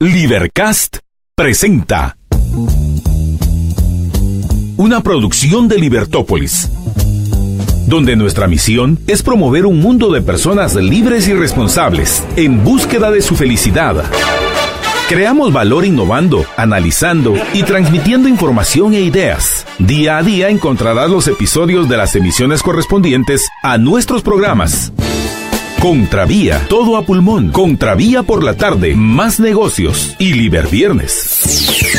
Libercast presenta una producción de Libertópolis, donde nuestra misión es promover un mundo de personas libres y responsables en búsqueda de su felicidad. Creamos valor innovando, analizando y transmitiendo información e ideas. Día a día encontrarás los episodios de las emisiones correspondientes a nuestros programas. Contravía, todo a pulmón. Contravía por la tarde, más negocios y Liberviernes.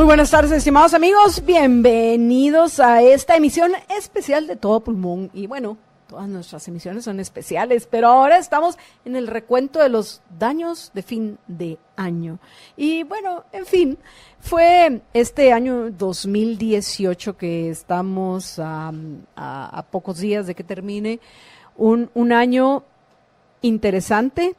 Buenas tardes, estimados amigos, bienvenidos a esta emisión especial de Todo Pulmón. Y bueno, todas nuestras emisiones son especiales, pero ahora estamos en el recuento de los daños de fin de año. Y bueno, en fin, fue este año 2018 que estamos a pocos días de que termine, un año interesante,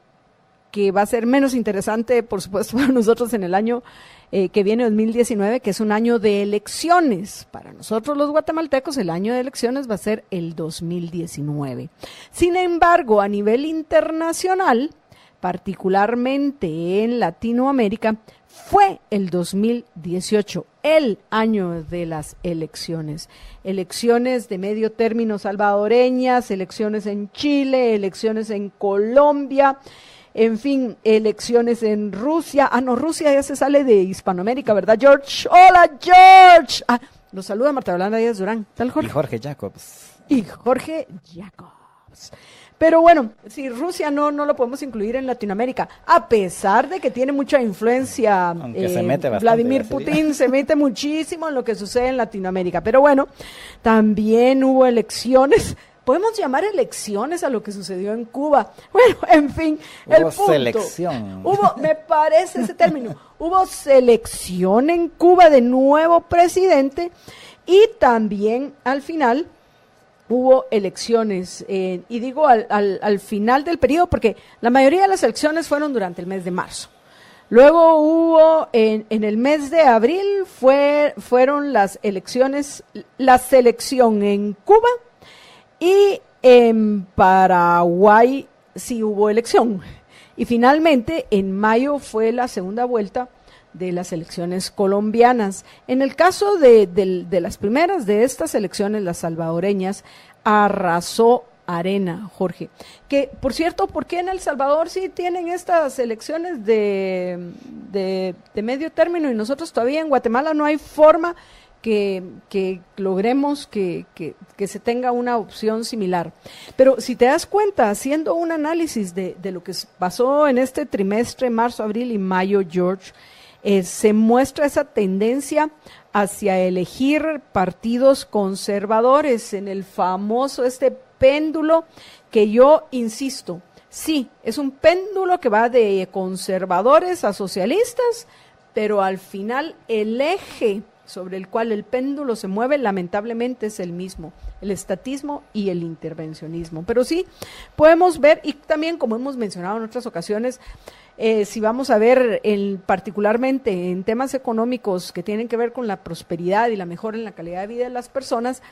que va a ser menos interesante, por supuesto, para nosotros en el año que viene 2019, que es un año de elecciones. Para nosotros los guatemaltecos el año de elecciones va a ser el 2019. Sin embargo, a nivel internacional, particularmente en Latinoamérica, fue el 2018 el año de las elecciones. Elecciones de medio término salvadoreñas, elecciones en Chile, elecciones en Colombia, en fin, elecciones en Rusia. No, Rusia ya se sale de Hispanoamérica, ¿verdad, George? ¡Hola, George! Los saluda Marta Yolanda Díaz Durán. ¿Tal, Jorge? Y Jorge Jacobs. Y Jorge Jacobs. Pero bueno, si Rusia no lo podemos incluir en Latinoamérica, a pesar de que tiene mucha influencia. Aunque se mete bastante, Vladimir Putin se mete muchísimo en lo que sucede en Latinoamérica. Pero bueno, también hubo elecciones. Podemos llamar elecciones a lo que sucedió en Cuba. Bueno, en fin, el punto. Selección. Me parece ese término. Hubo selección en Cuba de nuevo presidente y también al final hubo elecciones. Y digo al final del periodo porque la mayoría de las elecciones fueron durante el mes de marzo. Luego hubo en el mes de abril fueron las elecciones, la selección en Cuba. Y en Paraguay sí hubo elección. Y finalmente, en mayo fue la segunda vuelta de las elecciones colombianas. En el caso de las primeras de estas elecciones, las salvadoreñas, arrasó Arena, Jorge. Que, por cierto, ¿por qué en El Salvador sí tienen estas elecciones de medio término y nosotros todavía en Guatemala no hay forma que logremos que se tenga una opción similar? Pero si te das cuenta, haciendo un análisis de lo que pasó en este trimestre, marzo, abril y mayo, George, se muestra esa tendencia hacia elegir partidos conservadores en el famoso péndulo que yo insisto, sí, es un péndulo que va de conservadores a socialistas, pero al final el eje sobre el cual el péndulo se mueve, lamentablemente es el mismo, el estatismo y el intervencionismo. Pero sí, podemos ver, y también como hemos mencionado en otras ocasiones, si vamos a ver particularmente en temas económicos que tienen que ver con la prosperidad y la mejora en la calidad de vida de las personas,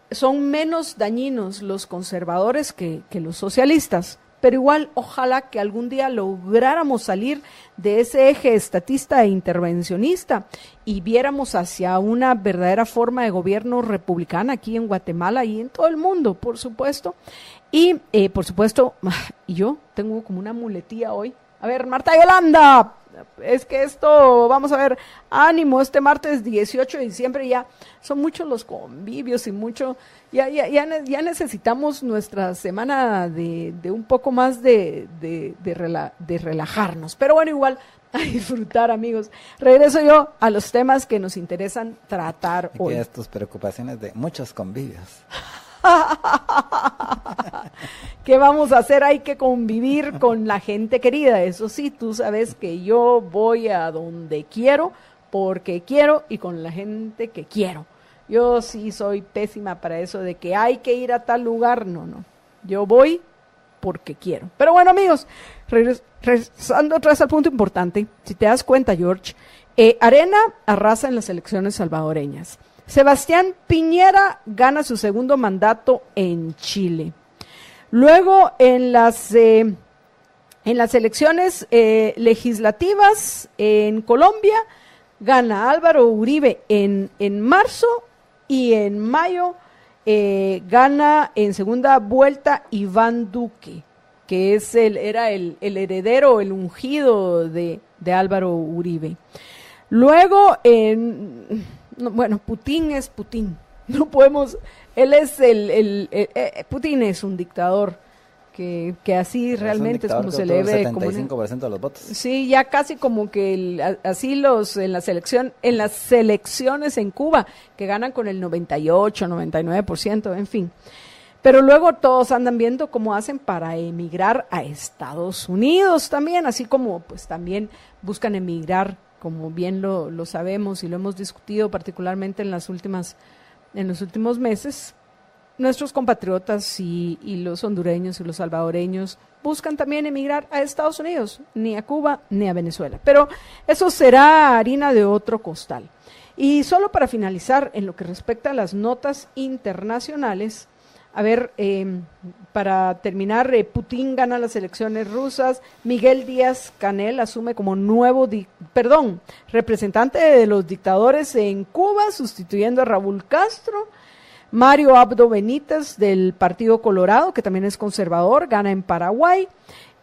son menos dañinos los conservadores que los socialistas. Pero igual, ojalá que algún día lográramos salir de ese eje estatista e intervencionista y viéramos hacia una verdadera forma de gobierno republicana aquí en Guatemala y en todo el mundo, por supuesto. Y, por supuesto, yo tengo como una muletía hoy. A ver, Marta Yolanda, Es que esto, vamos a ver, ánimo, este martes 18 de diciembre ya son muchos los convivios y mucho, ya necesitamos nuestra semana de un poco más de relajarnos. Pero bueno, igual, a disfrutar, amigos. Regreso yo a los temas que nos interesan tratar hoy. Y tus preocupaciones de muchos convivios. ¿Qué vamos a hacer? Hay que convivir con la gente querida. Eso sí, tú sabes que yo voy a donde quiero, porque quiero y con la gente que quiero. Yo sí soy pésima para eso de que hay que ir a tal lugar. No. Yo voy porque quiero. Pero bueno, amigos, regresando otra vez al punto importante, si te das cuenta, George, Arena arrasa en las elecciones salvadoreñas. Sebastián Piñera gana su segundo mandato en Chile. Luego, en las elecciones legislativas en Colombia, gana Álvaro Uribe en marzo, y en mayo gana en segunda vuelta Iván Duque, que era el heredero, el ungido de Álvaro Uribe. Luego, Putin es Putin. No podemos, él es Putin es un dictador que así realmente es como se le ve. El 75% de los votos. Sí, ya casi como que en las elecciones en Cuba, que ganan con el 98, 99%, en fin. Pero luego todos andan viendo cómo hacen para emigrar a Estados Unidos también, así como pues también buscan emigrar, como bien lo sabemos y lo hemos discutido particularmente en los últimos meses. Nuestros compatriotas y los hondureños y los salvadoreños buscan también emigrar a Estados Unidos, ni a Cuba ni a Venezuela. Pero eso será harina de otro costal. Y solo para finalizar, en lo que respecta a las notas internacionales, a ver, para terminar, Putin gana las elecciones rusas, Miguel Díaz-Canel asume como nuevo representante de los dictadores en Cuba, sustituyendo a Raúl Castro. Mario Abdo Benítez del Partido Colorado, que también es conservador, gana en Paraguay.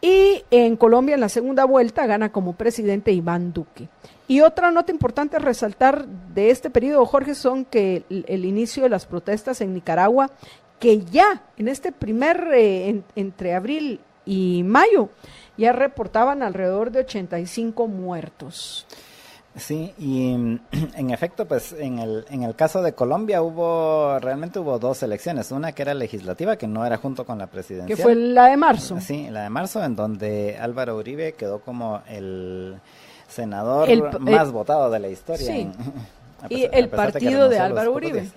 Y en Colombia, en la segunda vuelta, gana como presidente Iván Duque. Y otra nota importante a resaltar de este periodo, Jorge, son que el inicio de las protestas en Nicaragua, que ya en este entre abril y mayo, ya reportaban alrededor de 85 muertos. Sí, y en efecto, pues en el caso de Colombia realmente hubo dos elecciones, una que era legislativa, que no era junto con la presidencial. Que fue la de marzo. Sí, la de marzo, en donde Álvaro Uribe quedó como el senador más votado de la historia. Sí, y el partido de Álvaro Uribe.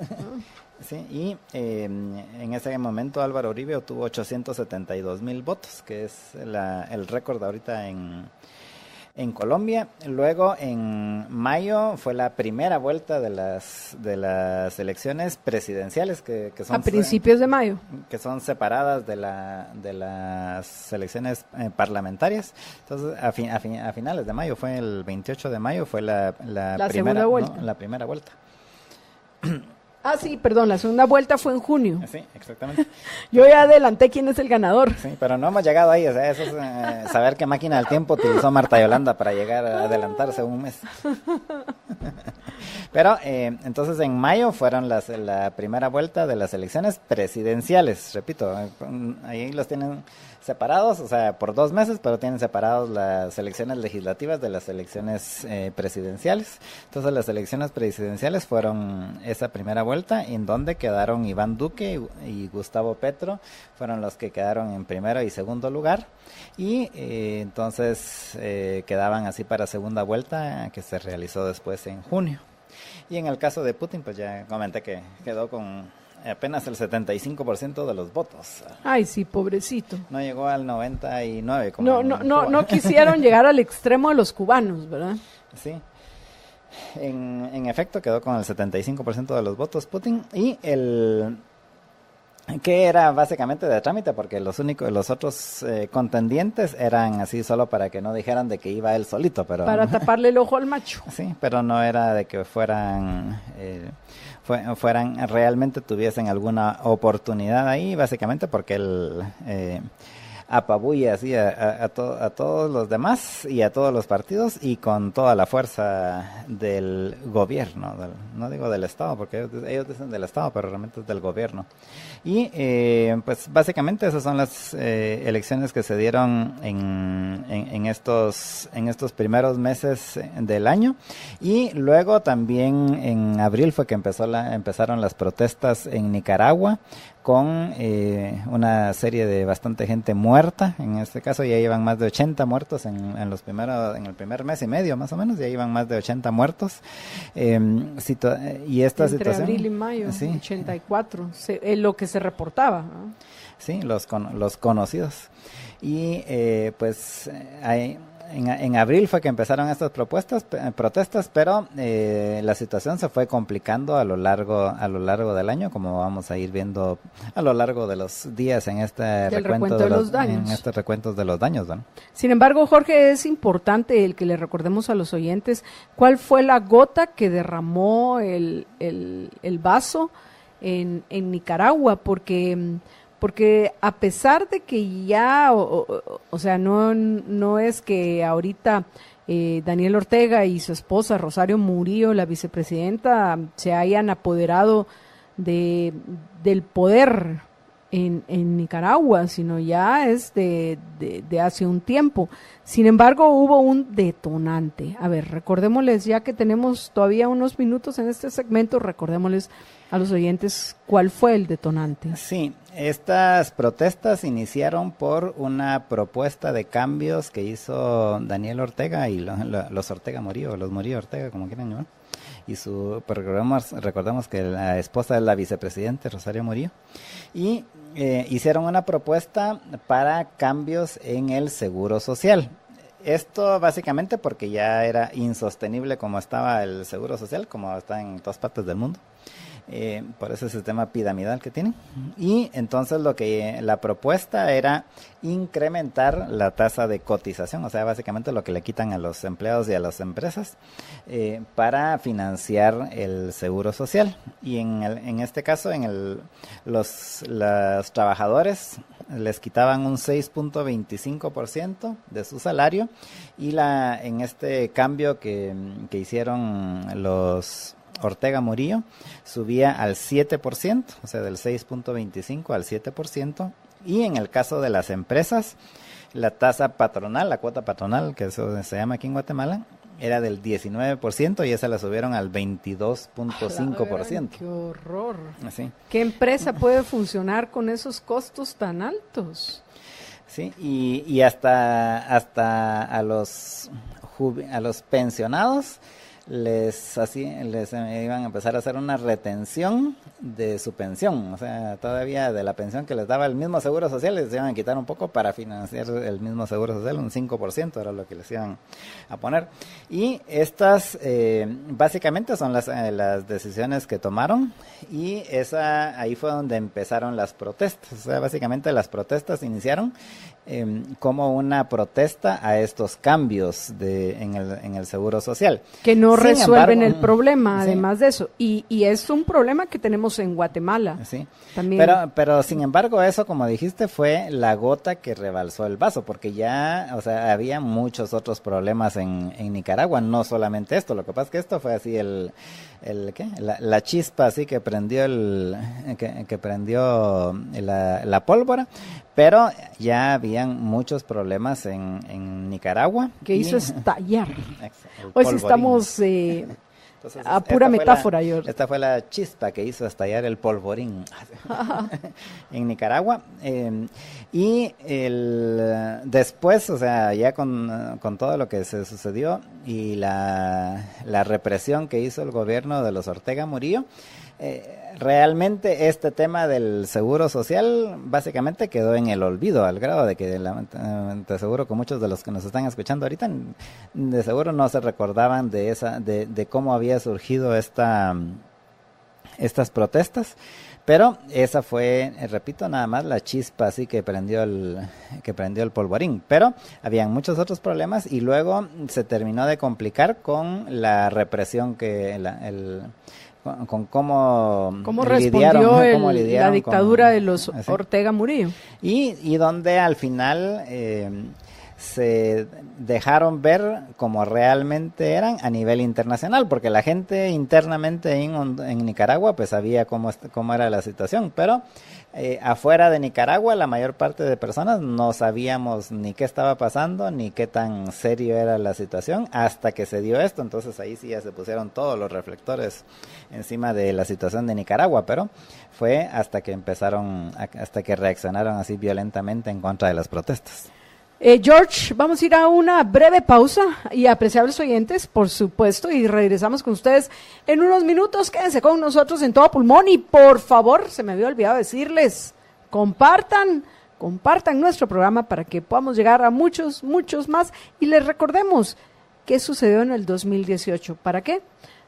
Sí, y en ese momento Álvaro Uribe obtuvo 872,000 votos, que es el récord ahorita en Colombia. Luego en mayo fue la primera vuelta de las elecciones presidenciales que son a principios de mayo, que son separadas de las elecciones parlamentarias. Entonces a finales de mayo, fue el 28 de mayo, fue la primera vuelta. ¿No? La primera vuelta. Ah, sí, perdón, la segunda vuelta fue en junio. Sí, exactamente. Yo ya adelanté quién es el ganador. Sí, pero no hemos llegado ahí, o sea, eso es saber qué máquina del tiempo utilizó Marta Yolanda para llegar a adelantarse un mes. Pero entonces en mayo fueron la primera vuelta de las elecciones presidenciales, repito, ahí los tienen separados, o sea, por 2 meses, pero tienen separados las elecciones legislativas de las elecciones presidenciales. Entonces las elecciones presidenciales fueron esa primera vuelta, en donde quedaron Iván Duque y Gustavo Petro, fueron los que quedaron en primero y segundo lugar, y entonces quedaban así para segunda vuelta, que se realizó después en junio. Y en el caso de Putin, pues ya comenté que quedó con apenas el 75% de los votos. Ay, sí, pobrecito. No llegó al 99%. Como no quisieron llegar al extremo de los cubanos, ¿verdad? Sí. En efecto, quedó con el 75% de los votos Putin, y que era básicamente de trámite, porque los otros contendientes eran así solo para que no dijeran de que iba él solito, pero para taparle el ojo al macho. Sí, pero no era de que fueran realmente tuviesen alguna oportunidad ahí, básicamente porque él apabulle así a todos los demás y a todos los partidos y con toda la fuerza del gobierno, no digo del Estado, porque ellos dicen del Estado, pero realmente es del gobierno. Y pues básicamente esas son las elecciones que se dieron en estos primeros meses del año. Y luego también en abril fue que empezaron las protestas en Nicaragua, con una serie de bastante gente muerta. En este caso ya llevan más de 80 muertos en el primer mes y medio más o menos, ya llevan más de 80 muertos. Y esta Entre situación, abril y mayo, sí, 84, lo que se reportaba, ¿no? Sí, los conocidos. Y pues en abril fue que empezaron estas protestas, pero la situación se fue complicando a lo largo del año, como vamos a ir viendo a lo largo de los días en este recuento de los daños. En este recuento de los daños, ¿no? Sin embargo, Jorge, es importante el que le recordemos a los oyentes cuál fue la gota que derramó el vaso en Nicaragua, porque a pesar de que ya, o sea, no es que ahorita Daniel Ortega y su esposa Rosario Murillo, la vicepresidenta, se hayan apoderado del poder en Nicaragua, sino ya es de hace un tiempo. Sin embargo, hubo un detonante. A ver, recordémosles, ya que tenemos todavía unos minutos en este segmento, recordémosles a los oyentes cuál fue el detonante. Sí, estas protestas iniciaron por una propuesta de cambios que hizo Daniel Ortega y los Ortega Murillo, los Murillo Ortega, como quieran llamar. Y recordemos que la esposa de la vicepresidenta, Rosario Murillo, y hicieron una propuesta para cambios en el seguro social. Esto básicamente porque ya era insostenible como estaba el seguro social, como está en todas partes del mundo. Por ese sistema piramidal que tienen. Y entonces la propuesta era incrementar la tasa de cotización, o sea, básicamente lo que le quitan a los empleados y a las empresas para financiar el seguro social. Y en este caso, los trabajadores les quitaban un 6.25% de su salario, y en este cambio que hicieron los Ortega Murillo, subía al 7%, o sea, del 6.25 al 7%, y en el caso de las empresas, la tasa patronal, la cuota patronal, que eso se llama aquí en Guatemala, era del 19%, y esa la subieron al 22.5%. ¡Qué horror! Así. ¿Qué empresa puede funcionar con esos costos tan altos? Sí, y hasta a los pensionados les iban a empezar a hacer una retención de su pensión, o sea, todavía de la pensión que les daba el mismo seguro social, les iban a quitar un poco para financiar el mismo seguro social, un 5% era lo que les iban a poner. Y estas básicamente son las decisiones que tomaron, y ahí fue donde empezaron las protestas. O sea, básicamente las protestas iniciaron como una protesta a estos cambios en el seguro social. Que no resuelven el problema, sí. Además de eso. Y es un problema que tenemos en Guatemala. Sí, también. Pero sin embargo, eso, como dijiste, fue la gota que rebalsó el vaso, porque ya, o sea, había muchos otros problemas en Nicaragua, no solamente esto. Lo que pasa es que esto fue así la chispa así que prendió la pólvora, pero ya habían muchos problemas en Nicaragua. Que hizo estallar. Hoy sí estamos entonces, a pura metáfora. Esta fue la chispa que hizo estallar el polvorín en Nicaragua. Y después, o sea, ya con todo lo que se sucedió y la represión que hizo el gobierno de los Ortega Murillo, realmente este tema del seguro social básicamente quedó en el olvido, al grado de que te aseguro que muchos de los que nos están escuchando ahorita de seguro no se recordaban de cómo había surgido estas protestas. Pero esa fue, repito, nada más la chispa así que prendió el polvorín. Pero habían muchos otros problemas, y luego se terminó de complicar con la represión que con cómo respondió cómo la dictadura de los Ortega Murillo. Y donde al final se dejaron ver como realmente eran a nivel internacional, porque la gente internamente en Nicaragua pues sabía cómo era la situación, pero afuera de Nicaragua la mayor parte de personas no sabíamos ni qué estaba pasando, ni qué tan serio era la situación, hasta que se dio esto. Entonces ahí sí ya se pusieron todos los reflectores encima de la situación de Nicaragua, pero fue hasta que reaccionaron así violentamente en contra de las protestas. George, vamos a ir a una breve pausa y apreciables oyentes, por supuesto, y regresamos con ustedes en unos minutos. Quédense con nosotros en todo pulmón y por favor, se me había olvidado decirles, compartan nuestro programa para que podamos llegar a muchos más y les recordemos qué sucedió en el 2018. ¿Para qué?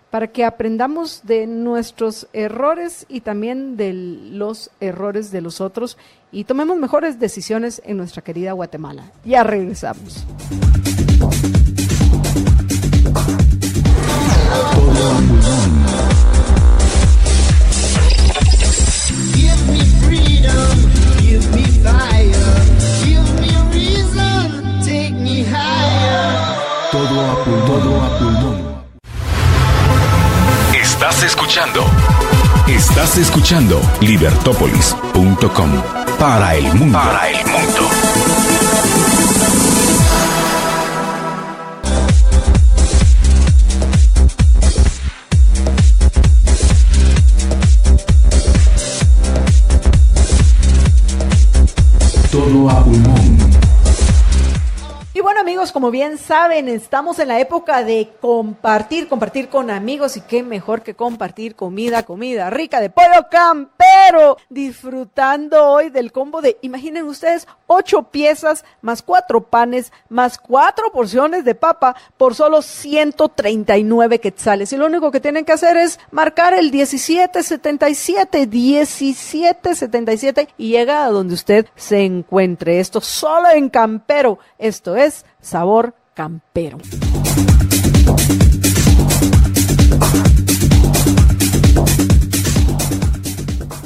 Para que aprendamos de nuestros errores y también de los errores de los otros y tomemos mejores decisiones en nuestra querida Guatemala. Ya regresamos. Give me freedom, give me fire, give me reason, take me higher. Todo a pulmón. Estás escuchando Libertópolis.com para el mundo. Todo a pulmón. Y bueno, amigos, como bien saben, estamos en la época de compartir con amigos, y qué mejor que compartir comida rica de pollo campero, disfrutando hoy del combo de, imaginen ustedes, 8 piezas, más 4 panes, más 4 porciones de papa, por solo 139 quetzales. Y lo único que tienen que hacer es marcar el 1777, y llega a donde usted se encuentre. Esto solo en Campero, esto es sabor campero.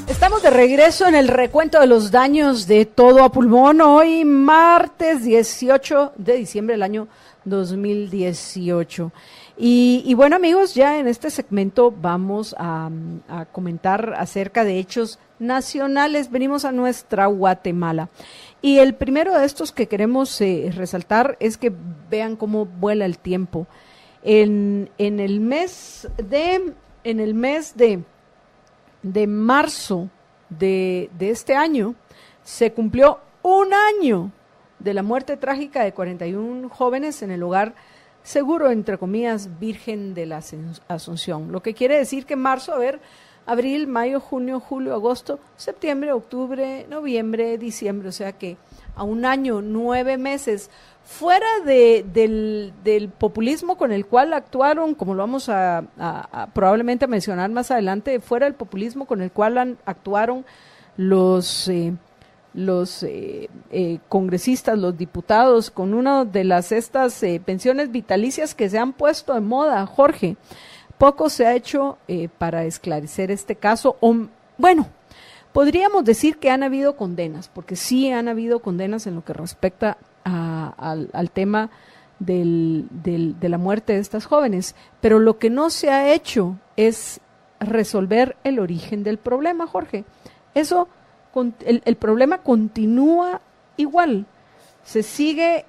Estamos de regreso en el recuento de los daños de Todo a Pulmón, hoy martes 18 de diciembre del año 2018. Y bueno, amigos, ya en este segmento vamos a comentar acerca de hechos nacionales. Venimos a nuestra Guatemala. Y el primero de estos que queremos resaltar es que vean cómo vuela el tiempo. En el mes de marzo de este año se cumplió un año de la muerte trágica de 41 jóvenes en el hogar seguro, entre comillas, Virgen de la Asunción. Lo que quiere decir que marzo, abril, mayo, junio, julio, agosto, septiembre, octubre, noviembre, diciembre, o sea que a un año, 9 meses, fuera del populismo con el cual actuaron, como lo vamos a probablemente mencionar más adelante, fuera del populismo con el cual actuaron los congresistas, los diputados, con una de estas pensiones vitalicias que se han puesto de moda, Jorge. Poco se ha hecho para esclarecer este caso. Bueno, podríamos decir que han habido condenas, porque sí han habido condenas en lo que respecta al tema de la muerte de estas jóvenes, pero lo que no se ha hecho es resolver el origen del problema, Jorge. El problema continúa igual, se sigue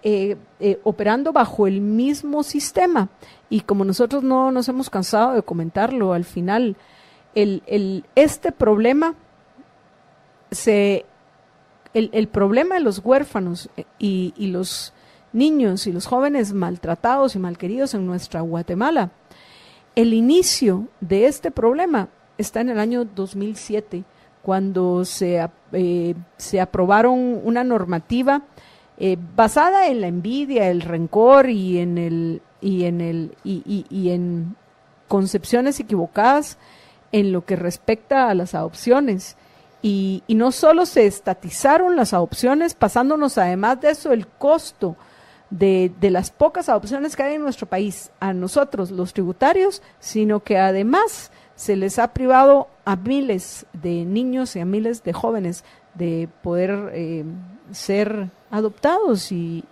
operando bajo el mismo sistema, y como nosotros no nos hemos cansado de comentarlo, al final este problema el problema de los huérfanos y los niños y los jóvenes maltratados y malqueridos en nuestra Guatemala, el inicio de este problema está en el año 2007, cuando se aprobaron una normativa basada en la envidia, el rencor y en concepciones equivocadas en lo que respecta a las adopciones. Y no solo se estatizaron las adopciones, pasándonos además de eso el costo de las pocas adopciones que hay en nuestro país a nosotros, los tributarios, sino que además se les ha privado a miles de niños y a miles de jóvenes de poder ser adoptados y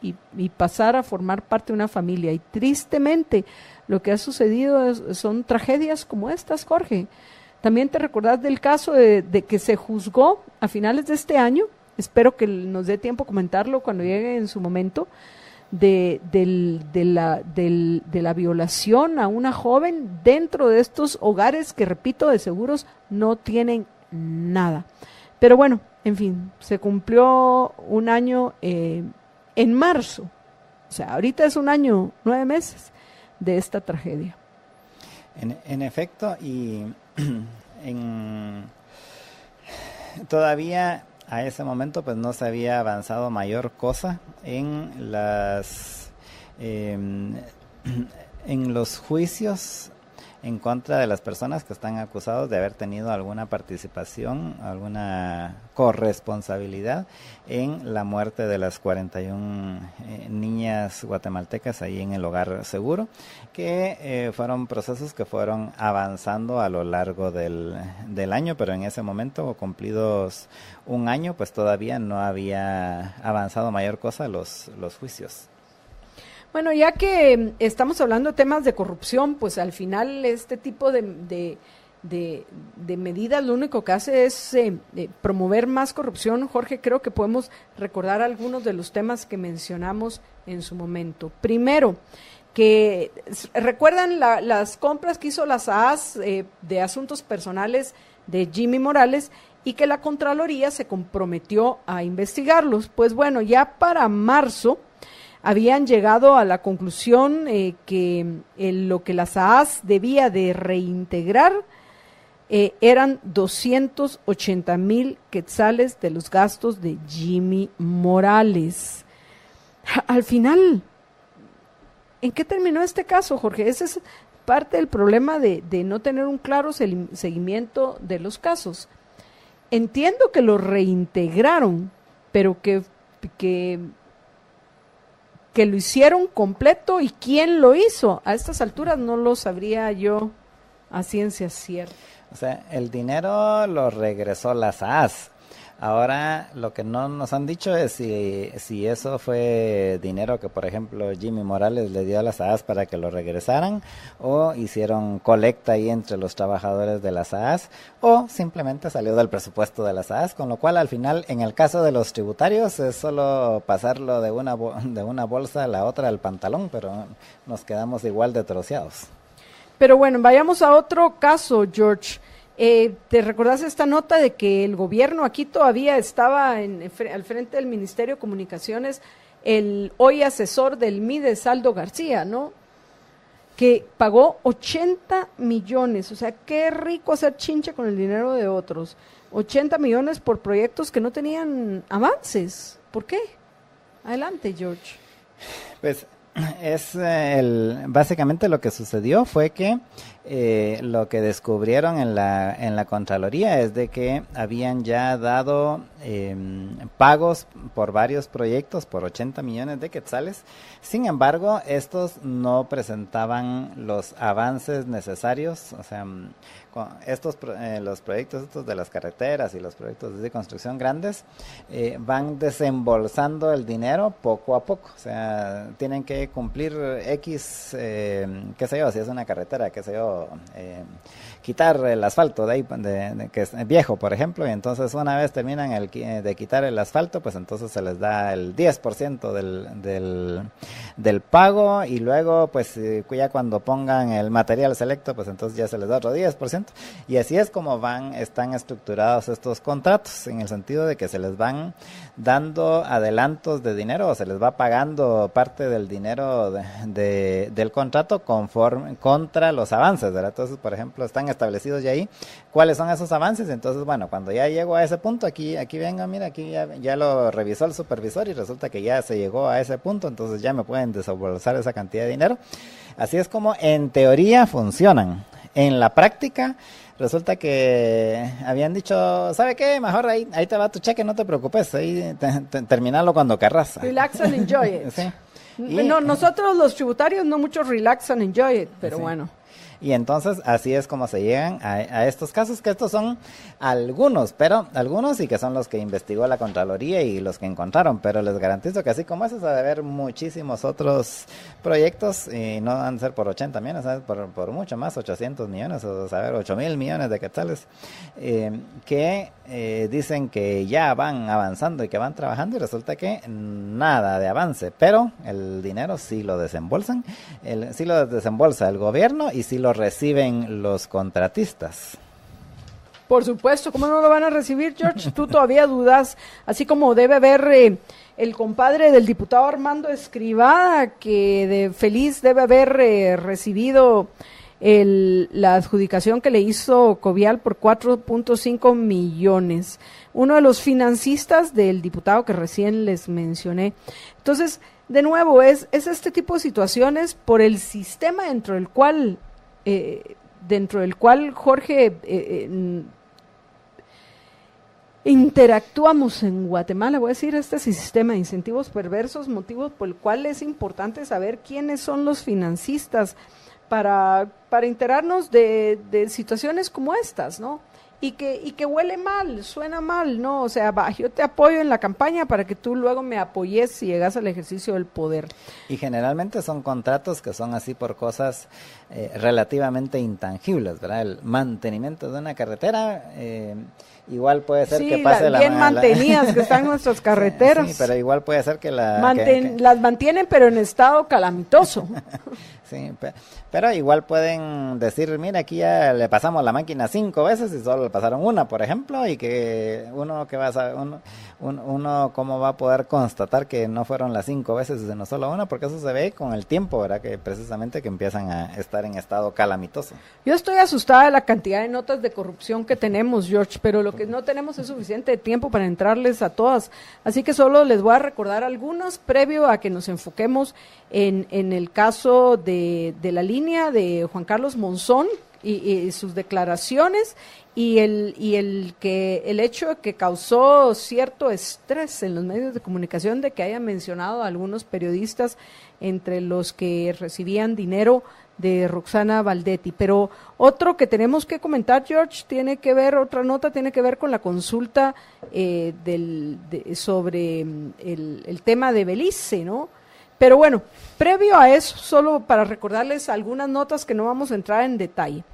pasar a formar parte de una familia. Y tristemente lo que ha sucedido son tragedias como estas, Jorge. También te recordás del caso de que se juzgó a finales de este año, espero que nos dé tiempo comentarlo cuando llegue en su momento, de la violación a una joven dentro de estos hogares que, repito, de seguros no tienen nada. Pero bueno, en fin, se cumplió un año en marzo, o sea, ahorita es un año, 9 meses de esta tragedia. En efecto, y todavía a ese momento pues no se había avanzado mayor cosa en los juicios en contra de las personas que están acusados de haber tenido alguna participación, alguna corresponsabilidad en la muerte de las 41 niñas guatemaltecas ahí en el Hogar Seguro, que fueron procesos que fueron avanzando a lo largo del año, pero en ese momento, cumplidos un año, pues todavía no había avanzado mayor cosa los juicios. Bueno, ya que estamos hablando de temas de corrupción, pues al final este tipo de medidas lo único que hace es promover más corrupción. Jorge, creo que podemos recordar algunos de los temas que mencionamos en su momento. Primero, que recuerdan las compras que hizo la SAAS de asuntos personales de Jimmy Morales y que la Contraloría se comprometió a investigarlos. Pues bueno, ya para marzo habían llegado a la conclusión que lo que la SAAS debía de reintegrar eran 280,000 quetzales de los gastos de Jimmy Morales. Al final, ¿en qué terminó este caso, Jorge? Ese es parte del problema de no tener un claro seguimiento de los casos. Entiendo que lo reintegraron, pero que lo hicieron completo y quién lo hizo. A estas alturas no lo sabría yo a ciencia cierta. O sea, el dinero lo regresó la SAAS. Ahora, lo que no nos han dicho es si eso fue dinero que, por ejemplo, Jimmy Morales le dio a la SAAS para que lo regresaran, o hicieron colecta ahí entre los trabajadores de la SAAS, o simplemente salió del presupuesto de la SAAS, con lo cual, al final, en el caso de los tributarios, es solo pasarlo de una bolsa a la otra al pantalón, pero nos quedamos igual de troceados. Pero bueno, vayamos a otro caso, George. ¿Te recordás esta nota de que el gobierno aquí todavía estaba al frente del Ministerio de Comunicaciones, el hoy asesor del MIDE, Saldo García, ¿no? Que pagó 80 millones, o sea, qué rico hacer chinche con el dinero de otros. 80 millones por proyectos que no tenían avances. ¿Por qué? Adelante, George. Pues básicamente lo que sucedió fue que lo que descubrieron en la Contraloría es de que habían ya dado pagos por varios proyectos por 80 millones de quetzales. Sin embargo, estos no presentaban los avances necesarios, o sea, los proyectos estos de las carreteras y los proyectos de construcción grandes van desembolsando el dinero poco a poco, o sea, tienen que cumplir X, qué sé yo, si es una carretera, qué sé yo, quitar el asfalto de ahí, que es viejo, por ejemplo, y entonces una vez terminan de quitar el asfalto, pues entonces se les da el 10% del pago, y luego pues ya cuando pongan el material selecto, pues entonces ya se les da otro 10%, y así es como están estructurados estos contratos, en el sentido de que se les van dando adelantos de dinero, o se les va pagando parte del dinero del contrato contra los avances, ¿verdad? Entonces, por ejemplo, están establecidos ya ahí cuáles son esos avances. Entonces, bueno, cuando ya llego a ese punto, aquí venga, mira, aquí ya lo revisó el supervisor y resulta que ya se llegó a ese punto, entonces ya me pueden desembolsar esa cantidad de dinero. Así es como en teoría funcionan. En la práctica resulta que habían dicho, ¿sabe qué? Mejor ahí te va tu cheque, no te preocupes, ahí terminalo cuando querrás. Relax and enjoy it. Sí. No, nosotros los tributarios no mucho relax and enjoy it, pero Sí. bueno. Y entonces así es como se llegan a estos casos, que estos son algunos y que son los que investigó la Contraloría y los que encontraron, pero les garantizo que así como esos ha de haber muchísimos otros proyectos, y no van a ser por 80 millones, ¿sabes? Por mucho más, 800 millones, o sea, 8,000 millones de quetzales, que dicen que ya van avanzando y que van trabajando, y resulta que nada de avance, pero el dinero sí lo desembolsan, sí lo desembolsa el gobierno y sí lo reciben los contratistas. Por supuesto, ¿cómo no lo van a recibir, George? Tú todavía dudas, así como debe haber el compadre del diputado Armando Escrivá, que de feliz debe haber recibido la adjudicación que le hizo Covial por 4.5 millones. Uno de los financistas del diputado que recién les mencioné. Entonces, de nuevo, es este tipo de situaciones por el sistema dentro del cual Jorge, interactuamos en Guatemala. Voy a decir, este sistema de incentivos perversos, motivos por el cual es importante saber quiénes son los financistas para enterarnos de situaciones como estas, ¿no? Y que huele mal, suena mal, ¿no? O sea, yo te apoyo en la campaña para que tú luego me apoyes si llegas al ejercicio del poder. Y generalmente son contratos que son así por cosas relativamente intangibles, ¿verdad? El mantenimiento de una carretera, igual puede ser que pase bien mantenidas que están nuestras carreteras. Sí, pero igual puede ser que las mantienen, pero en estado calamitoso. Sí, pero igual pueden decir, mira, aquí ya le pasamos la máquina 5 veces y solo le pasaron una, por ejemplo, y que uno cómo va a poder constatar que no fueron las 5 veces, sino solo una, porque eso se ve con el tiempo, ¿verdad? Que precisamente que empiezan a estar en estado calamitoso. Yo estoy asustada de la cantidad de notas de corrupción que tenemos, George, pero lo que no tenemos es suficiente tiempo para entrarles a todas. Así que solo les voy a recordar algunas previo a que nos enfoquemos en el caso de la línea de Juan Carlos Monzón y sus declaraciones y el hecho que causó cierto estrés en los medios de comunicación de que hayan mencionado a algunos periodistas entre los que recibían dinero de Roxana Valdetti. Pero otro que tenemos que comentar, George, otra nota tiene que ver con la consulta sobre el tema de Belice, ¿no? Pero bueno, previo a eso, solo para recordarles algunas notas que no vamos a entrar en detalle.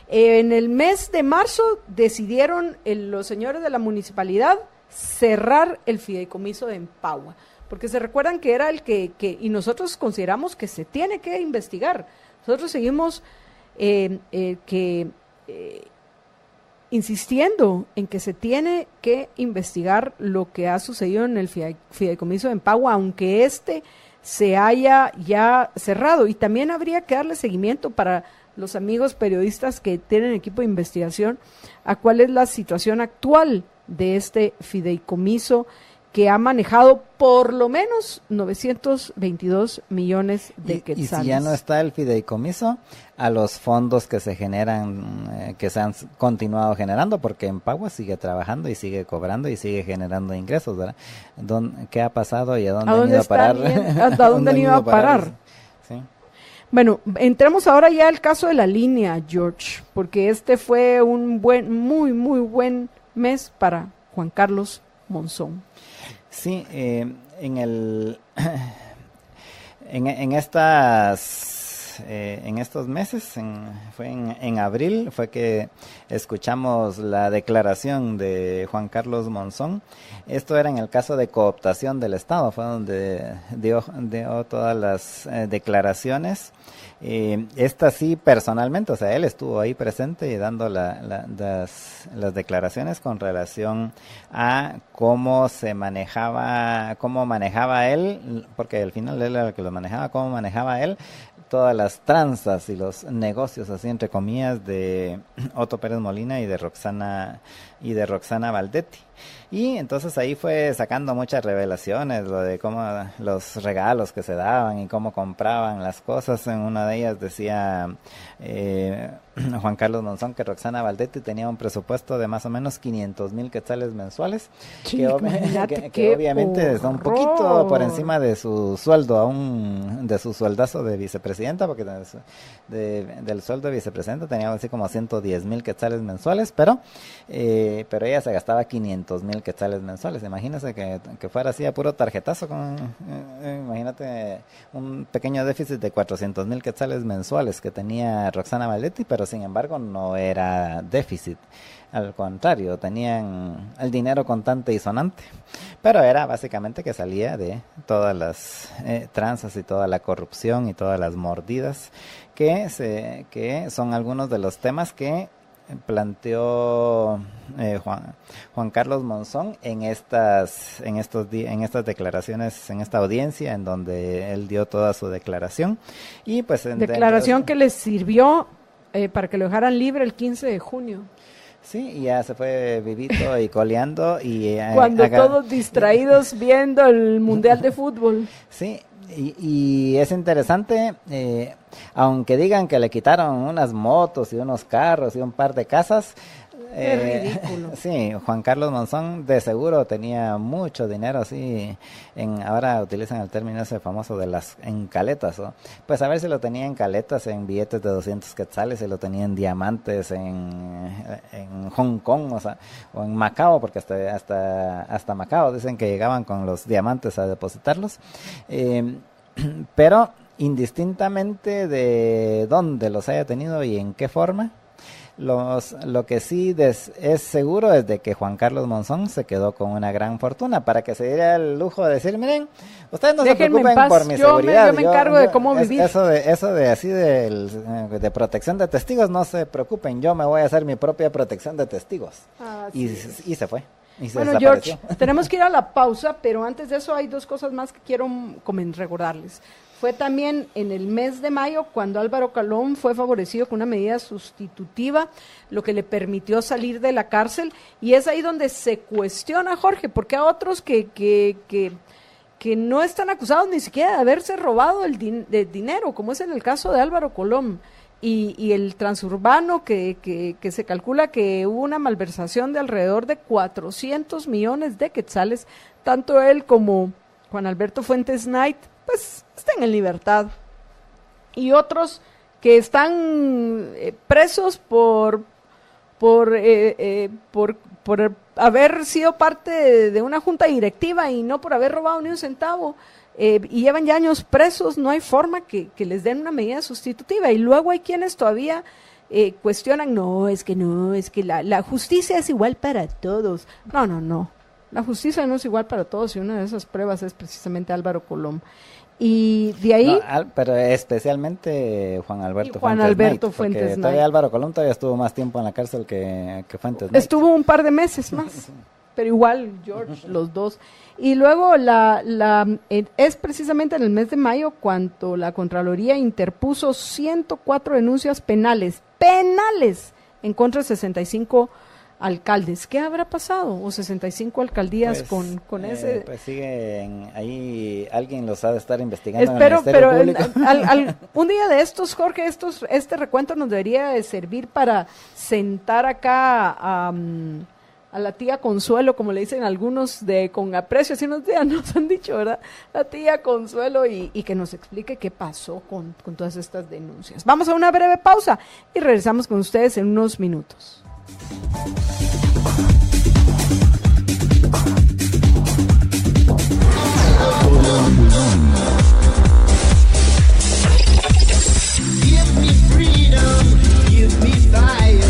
En el mes de marzo decidieron los señores de la municipalidad cerrar el fideicomiso de Empagua, porque se recuerdan que era el que y nosotros consideramos que se tiene que investigar. Nosotros seguimos insistiendo en que se tiene que investigar lo que ha sucedido en el fideicomiso de Empagua, aunque se haya ya cerrado, y también habría que darle seguimiento para los amigos periodistas que tienen equipo de investigación a cuál es la situación actual de este fideicomiso que ha manejado por lo menos 922 millones de quetzales. Y si ya no está el fideicomiso, a los fondos que se generan, que se han continuado generando, porque Empagua sigue trabajando y sigue cobrando y sigue generando ingresos, ¿verdad? ¿Qué ha pasado y a dónde han ido a parar? ¿A dónde han ido a parar? Sí. Bueno, entremos ahora ya al caso de la línea, George, porque este fue un muy buen mes para Juan Carlos Monzón. Sí, en estos meses, fue en abril, fue que escuchamos la declaración de Juan Carlos Monzón. Esto era en el caso de cooptación del Estado, fue donde dio todas las declaraciones. Esta sí personalmente, o sea, él estuvo ahí presente y dando las declaraciones con relación a cómo manejaba él, porque al final él era el que lo manejaba, cómo manejaba él todas las tranzas y los negocios, así entre comillas, de Otto Pérez Molina y de Roxana Valdetti. Y entonces ahí fue sacando muchas revelaciones, lo de cómo los regalos que se daban y cómo compraban las cosas. En una de ellas decía Juan Carlos Monzón que Roxana Valdetti tenía un presupuesto de más o menos 500,000 quetzales mensuales, que obviamente está un poquito por encima de su sueldo, aún de su sueldazo de vicepresidenta, porque del sueldo de vicepresidenta tenía así como 110,000 quetzales mensuales, pero ella se gastaba 500,000 quetzales mensuales. Imagínese que fuera así a puro tarjetazo, imagínate un pequeño déficit de 400,000 quetzales mensuales que tenía Roxana Valdetti, pero sin embargo no era déficit. Al contrario, tenían el dinero contante y sonante, pero era básicamente que salía de todas las tranzas y toda la corrupción y todas las mordidas que son algunos de los temas que planteó Juan Carlos Monzón en estas declaraciones, en esta audiencia en donde él dio toda su declaración. Y pues declaración que les sirvió para que lo dejaran libre el 15 de junio. Sí, y ya se fue vivito y coleando y cuando todos distraídos viendo el Mundial de Fútbol. Sí, y es interesante, aunque digan que le quitaron unas motos y unos carros y un par de casas. Es ridículo. Sí, Juan Carlos Monzón de seguro tenía mucho dinero, así, ahora utilizan el término ese famoso de en caletas, ¿no? Pues a ver si lo tenía en caletas, en billetes de 200 quetzales, si lo tenía en diamantes en Hong Kong, o en Macao, porque hasta Macao dicen que llegaban con los diamantes a depositarlos, pero indistintamente de dónde los haya tenido y en qué forma, lo que sí es seguro es de que Juan Carlos Monzón se quedó con una gran fortuna, para que se diera el lujo de decir, miren, ustedes no déjenme se preocupen por mi seguridad. Yo me encargo de cómo vivir. Eso de así de protección de testigos, no se preocupen, yo me voy a hacer mi propia protección de testigos. Y se fue. Bueno, George, tenemos que ir a la pausa, pero antes de eso hay dos cosas más que quiero recordarles. Fue también en el mes de mayo cuando Álvaro Colom fue favorecido con una medida sustitutiva, lo que le permitió salir de la cárcel, y es ahí donde se cuestiona, Jorge, porque a otros que no están acusados ni siquiera de haberse robado el dinero, como es en el caso de Álvaro Colom, y el transurbano que se calcula que hubo una malversación de alrededor de 400 millones de quetzales, tanto él como Juan Alberto Fuentes Knight, pues están en libertad, y otros que están presos por haber sido parte de una junta directiva y no por haber robado ni un centavo, y llevan ya años presos. No hay forma que les den una medida sustitutiva, y luego hay quienes todavía cuestionan, es que la justicia es igual para todos. No, la justicia no es igual para todos, y una de esas pruebas es precisamente Álvaro Colom. Y de ahí... pero especialmente Juan Alberto Fuentes Knight. Todavía Álvaro Colom todavía estuvo más tiempo en la cárcel que Fuentes Knight. Estuvo un par de meses más, pero igual, George, los dos. Y luego es precisamente en el mes de mayo cuando la Contraloría interpuso 104 denuncias penales en contra de 65 alcaldes. ¿Qué habrá pasado? O 65 alcaldías con ese... Pues siguen ahí, alguien los ha de estar investigando. Espero, en el Ministerio pero un día de estos, Jorge, este recuento nos debería de servir para sentar acá a la tía Consuelo, como le dicen algunos, con aprecio, así nos han dicho, ¿verdad? La tía Consuelo, y que nos explique qué pasó con todas estas denuncias. Vamos a una breve pausa y regresamos con ustedes en unos minutos. Give me freedom, give me fire,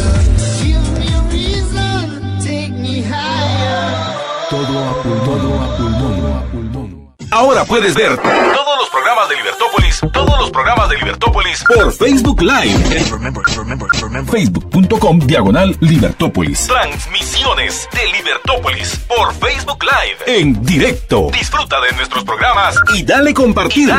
give me reason, take me higher. Todo a pulmón. Ahora puedes ver todos los programas de Libertópolis por Facebook Live. Facebook.com/Libertópolis. Transmisiones de Libertópolis por Facebook Live en directo. Disfruta de nuestros programas y dale compartir.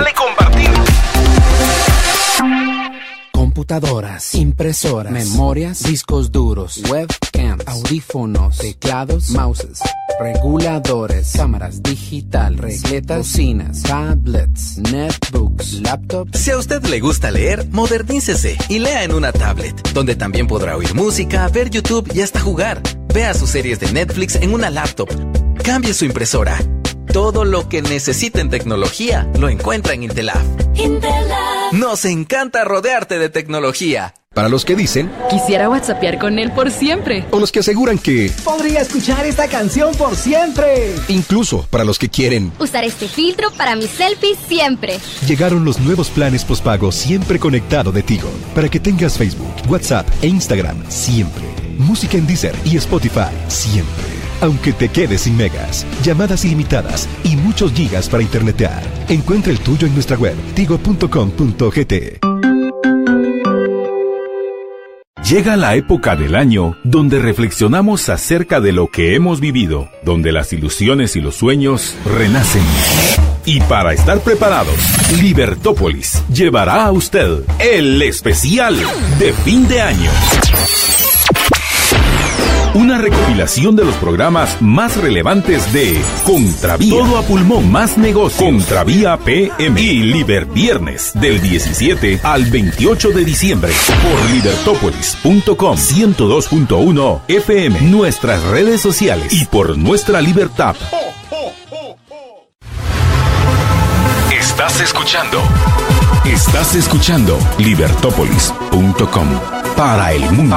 computadoras, impresoras, memorias, discos duros, webcams, audífonos, teclados, mouses, reguladores, cámaras digital, regletas, bocinas, tablets, netbooks, laptops. Si a usted le gusta leer, modernícese y lea en una tablet, donde también podrá oír música, ver YouTube y hasta jugar. Vea sus series de Netflix en una laptop. Cambie su impresora. Todo lo que necesita en tecnología lo encuentra en Intelab. Nos encanta rodearte de tecnología. Para los que dicen, quisiera whatsappear con él por siempre. O los que aseguran que podría escuchar esta canción por siempre. Incluso para los que quieren usar este filtro para mis selfies siempre. Llegaron los nuevos planes postpago siempre conectado de Tigo, para que tengas Facebook, WhatsApp e Instagram siempre. Música en Deezer y Spotify siempre. Aunque te quedes sin megas, llamadas ilimitadas y muchos gigas para internetear. Encuentra el tuyo en nuestra web tigo.com.gt. Llega la época del año donde reflexionamos acerca de lo que hemos vivido, donde las ilusiones y los sueños renacen. Y para estar preparados, Libertópolis llevará a usted el especial de fin de año. Una recopilación de los programas más relevantes de Contravía, Todo a Pulmón, Más Negocios, Contravía PM y Liber Viernes del 17 al 28 de diciembre por libertópolis.com, 102.1 FM, nuestras redes sociales y por nuestra Libertad. Estás escuchando libertópolis.com para el mundo.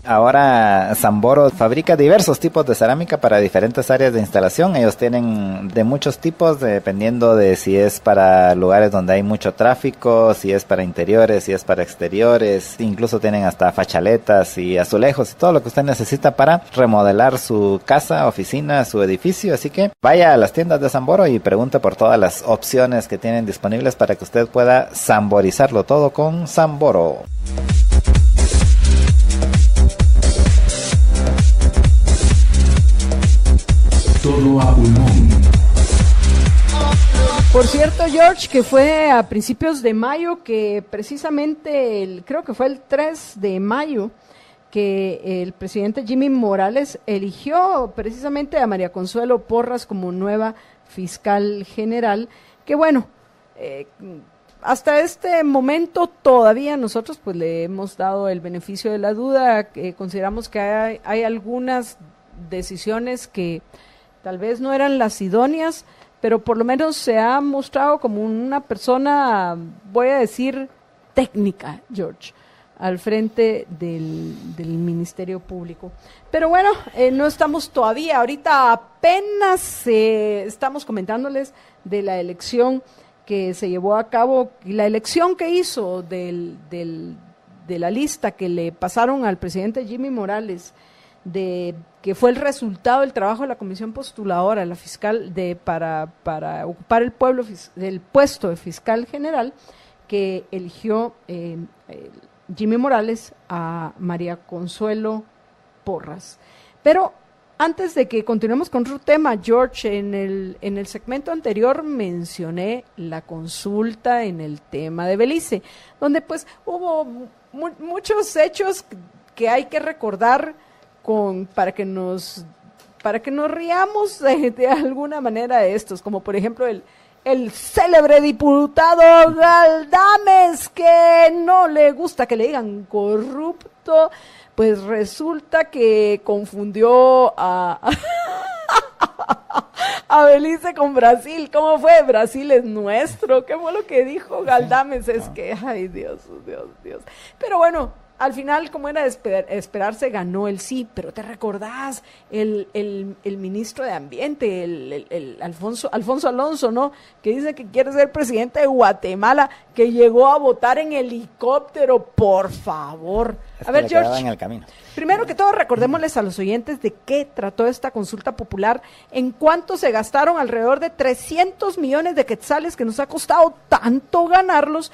Ahora Samboro fabrica diversos tipos de cerámica para diferentes áreas de instalación. Ellos tienen de muchos tipos, dependiendo de si es para lugares donde hay mucho tráfico, si es para interiores, si es para exteriores. Incluso tienen hasta fachaletas y azulejos y todo lo que usted necesita para remodelar su casa, oficina, su edificio. Así que vaya a las tiendas de Samboro y pregunte por todas las opciones que tienen disponibles para que usted pueda samborizarlo todo con Samboro. Todo a pulmón. Por cierto, George, que fue a principios de mayo, que precisamente, creo que fue el 3 de mayo, que el presidente Jimmy Morales eligió precisamente a María Consuelo Porras como nueva fiscal general, que bueno, hasta este momento todavía nosotros pues le hemos dado el beneficio de la duda. Consideramos que hay algunas decisiones que tal vez no eran las idóneas, pero por lo menos se ha mostrado como una persona, voy a decir, técnica, George, al frente del Ministerio Público. Pero bueno, no estamos todavía, ahorita apenas estamos comentándoles de la elección que se llevó a cabo, la elección que hizo de la lista que le pasaron al presidente Jimmy Morales, que fue el resultado del trabajo de la comisión postuladora, la fiscal para ocupar el puesto de fiscal general, que eligió Jimmy Morales a María Consuelo Porras. Pero antes de que continuemos con otro tema, George, en el segmento anterior mencioné la consulta en el tema de Belice, donde pues hubo muchos hechos que hay que recordar para que nos riamos de alguna manera de estos, como por ejemplo el célebre diputado Galdames, que no le gusta que le digan corrupto, pues resulta que confundió a Belice con Brasil. ¿Cómo fue? Brasil es nuestro. ¿Qué fue lo que dijo Galdames? Es que, ay, Dios. Pero bueno, al final, como era de esperarse, ganó el sí, pero te recordás el ministro de Ambiente, el Alfonso Alonso, ¿no? Que dice que quiere ser presidente de Guatemala, que llegó a votar en helicóptero, por favor. Es A que ver, le George, quedaba en el camino. primero que todo, recordémosles a los oyentes de qué trató esta consulta popular, en cuánto se gastaron alrededor de 300 millones de quetzales que nos ha costado tanto ganarlos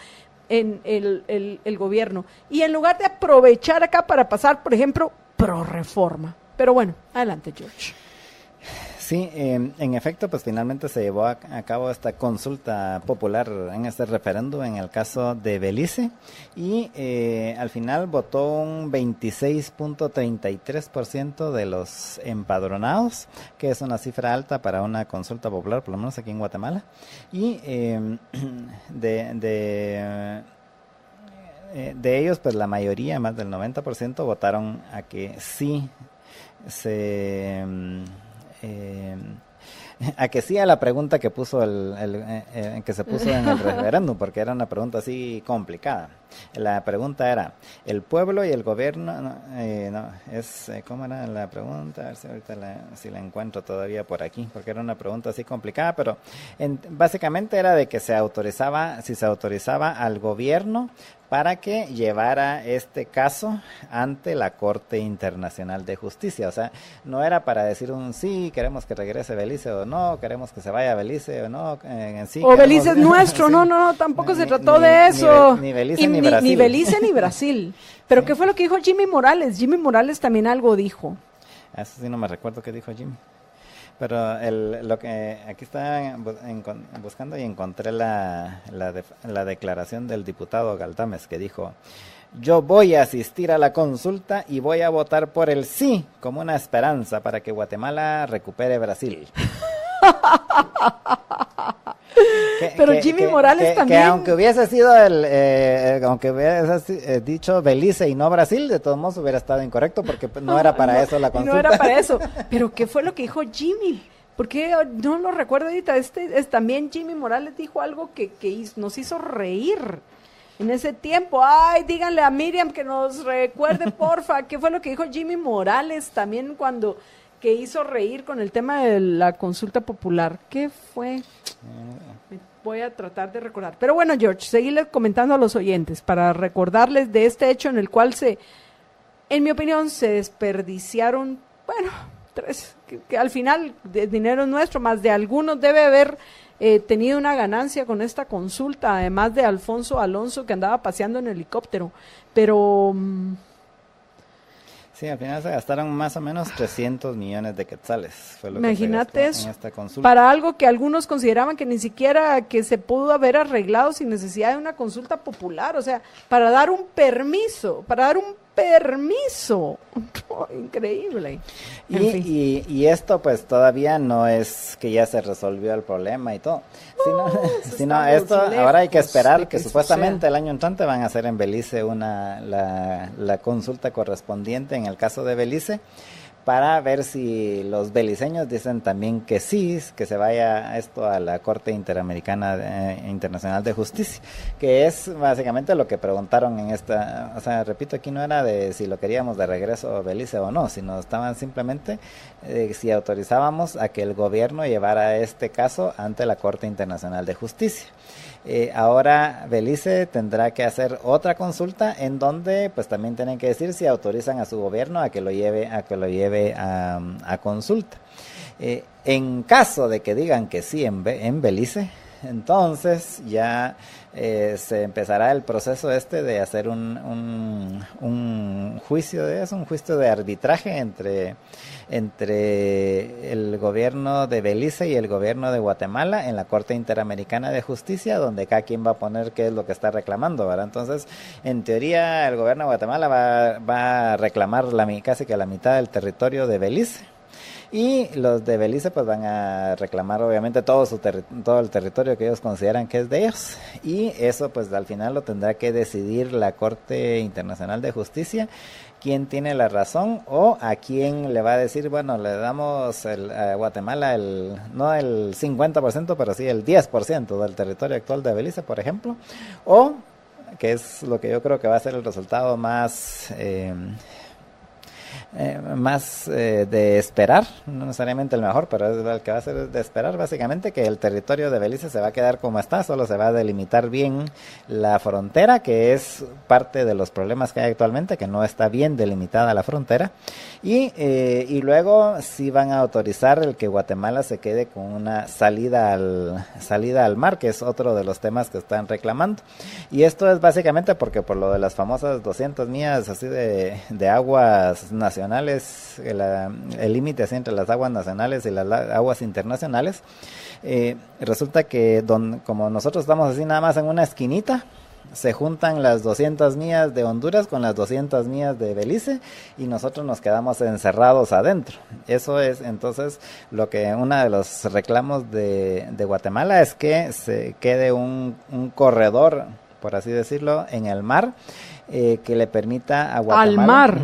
en el gobierno. Y en lugar de aprovechar acá para pasar, por ejemplo, pro reforma. Pero bueno, adelante, George. Sí, en efecto, pues finalmente se llevó a cabo esta consulta popular en este referéndum en el caso de Belice y al final votó un 26.33% de los empadronados, que es una cifra alta para una consulta popular, por lo menos aquí en Guatemala. Y de ellos, pues la mayoría, más del 90%, votaron a que sí a que sí a la pregunta que puso que se puso en el referéndum, porque era una pregunta así complicada. La pregunta era, ¿el pueblo y el gobierno? ¿Cómo era la pregunta? A ver si ahorita si la encuentro todavía por aquí, porque era una pregunta así complicada, pero básicamente era de que si se autorizaba al gobierno para que llevara este caso ante la Corte Internacional de Justicia. O sea, no era para decir un sí, queremos que regrese Belice o no, queremos que se vaya a Belice o no. O Belice es nuestro, sí. No, tampoco se trató de eso. Ni Belice ni Brasil. Ni Belice ni Brasil. Pero sí. ¿Qué fue lo que dijo Jimmy Morales? Jimmy Morales también algo dijo. Eso sí no me recuerdo qué dijo Jimmy. Pero lo que aquí estaba buscando y encontré la declaración del diputado Galdames, que dijo: yo voy a asistir a la consulta y voy a votar por el sí como una esperanza para que Guatemala recupere Brasil. Pero Jimmy Morales también. Que aunque hubiese sido aunque hubiese dicho Belice y no Brasil, de todos modos hubiera estado incorrecto porque no era para eso la consulta. No era para eso. Pero ¿qué fue lo que dijo Jimmy? Porque no lo recuerdo ahorita. También Jimmy Morales dijo algo que nos hizo reír en ese tiempo. Ay, díganle a Miriam que nos recuerde, porfa. ¿Qué fue lo que dijo Jimmy Morales también que hizo reír con el tema de la consulta popular? ¿Qué fue? Voy a tratar de recordar. Pero bueno, George, seguirles comentando a los oyentes para recordarles de este hecho en el cual en mi opinión, se desperdiciaron, que al final de dinero nuestro, más de algunos debe haber tenido una ganancia con esta consulta, además de Alfonso Alonso que andaba paseando en helicóptero. Pero sí, al final se gastaron más o menos 300 millones de quetzales. Fue lo imagínate que eso, en esta consulta. Para algo que algunos consideraban que ni siquiera que se pudo haber arreglado sin necesidad de una consulta popular, o sea, para dar un permiso. Increíble. Y esto pues todavía no es que ya se resolvió el problema y todo, sino esto ahora hay que esperar que supuestamente el año entrante van a hacer en Belice la consulta correspondiente en el caso de Belice, para ver si los beliceños dicen también que sí, que se vaya esto a la Corte Internacional de Justicia, que es básicamente lo que preguntaron en esta, o sea, repito, aquí no era de si lo queríamos de regreso a Belice o no, sino estaban simplemente si autorizábamos a que el gobierno llevara este caso ante la Corte Internacional de Justicia. Ahora Belice tendrá que hacer otra consulta en donde pues también tienen que decir si autorizan a su gobierno a que lo lleve a consulta. En caso de que digan que sí en Belice, entonces ya se empezará el proceso de hacer un juicio un juicio de arbitraje entre el gobierno de Belice y el gobierno de Guatemala en la Corte Interamericana de Justicia, donde cada quien va a poner qué es lo que está reclamando, ¿verdad? Entonces, en teoría, el gobierno de Guatemala va a reclamar casi que la mitad del territorio de Belice. Y los de Belice pues van a reclamar obviamente todo el territorio que ellos consideran que es de ellos. Y eso pues al final lo tendrá que decidir la Corte Internacional de Justicia, quién tiene la razón o a quién le va a decir, bueno, le damos a Guatemala no el 50%, pero sí el 10% del territorio actual de Belice, por ejemplo, o que es lo que yo creo que va a ser el resultado más de esperar, no necesariamente el mejor, pero es el que va a ser de esperar, básicamente, que el territorio de Belice se va a quedar como está, solo se va a delimitar bien la frontera, que es parte de los problemas que hay actualmente, que no está bien delimitada la frontera, y luego sí van a autorizar el que Guatemala se quede con una salida al mar, que es otro de los temas que están reclamando, y esto es básicamente porque por lo de las famosas 200 millas así de aguas nacionales, el límite así entre las aguas nacionales y las aguas internacionales, resulta que como nosotros estamos así nada más en una esquinita, se juntan las 200 millas de Honduras con las 200 millas de Belice y nosotros nos quedamos encerrados adentro. Eso es entonces lo que uno de los reclamos de Guatemala es que se quede un corredor, por así decirlo, en el mar, que le permita a Guatemala... Al mar.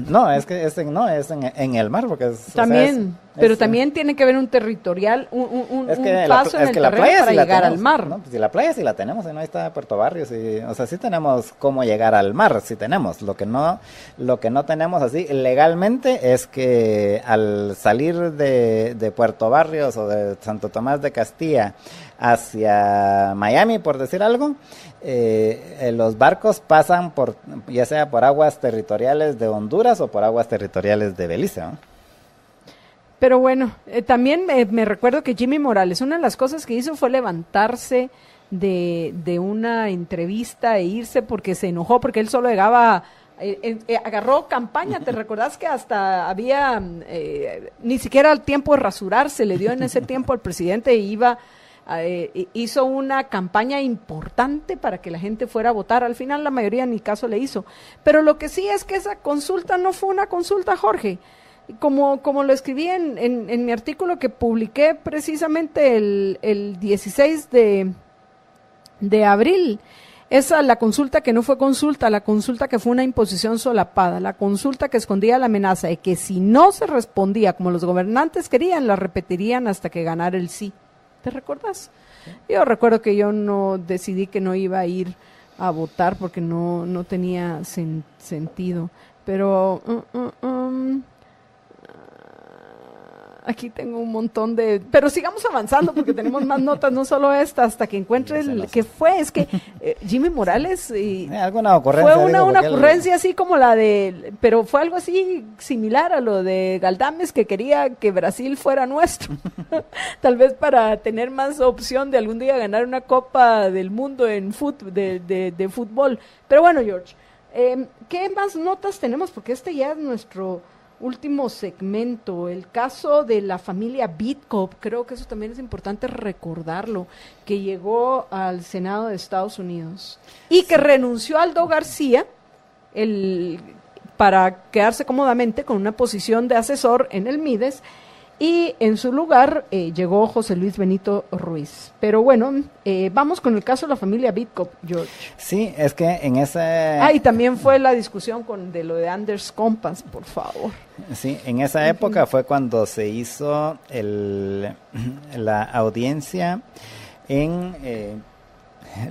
No, es en el mar, porque también, pero también tiene que haber un territorial, un paso en el terreno para llegar al mar. No, pues si la playa sí la tenemos, y no, ahí está Puerto Barrios, o sea, sí tenemos cómo llegar al mar, sí tenemos. Lo que no tenemos así legalmente es que al salir de Puerto Barrios o de Santo Tomás de Castilla hacia Miami, por decir algo, los barcos pasan ya sea por aguas territoriales de Honduras o por aguas territoriales de Belice, ¿no? Pero bueno, también me recuerdo que Jimmy Morales, una de las cosas que hizo fue levantarse de una entrevista e irse porque se enojó, porque él solo llegaba, agarró campaña, ¿te recordás que hasta había, ni siquiera el tiempo de rasurarse le dio en ese tiempo al presidente, hizo una campaña importante para que la gente fuera a votar? Al final la mayoría ni caso le hizo, pero lo que sí es que esa consulta no fue una consulta, Jorge, como lo escribí en mi artículo que publiqué precisamente el 16 de abril. Esa, la consulta que no fue consulta, la consulta que fue una imposición solapada, la consulta que escondía la amenaza de que si no se respondía como los gobernantes querían, la repetirían hasta que ganara el sí. ¿Te recuerdas? Yo recuerdo que yo decidí que no iba a ir a votar porque no tenía sentido. Pero aquí tengo un montón pero sigamos avanzando porque tenemos más notas, no solo esta, hasta que encuentre que fue. Es que Jimmy Morales alguna ocurrencia, fue una ocurrencia así como pero fue algo así similar a lo de Galdames, que quería que Brasil fuera nuestro, tal vez para tener más opción de algún día ganar una Copa del Mundo de fútbol. Pero bueno, George, ¿qué más notas tenemos? Porque este ya es nuestro último segmento, el caso de la familia Bitkov. Creo que eso también es importante recordarlo, que llegó al Senado de Estados Unidos y que renunció Aldo García para quedarse cómodamente con una posición de asesor en el Mides, y en su lugar llegó José Luis Benito Ruiz. Pero bueno, vamos con el caso de la familia Bitkov, George. Sí, es que en ese... y también fue la discusión de lo de Anders Kompas, por favor. Sí, en esa época fue cuando se hizo la audiencia en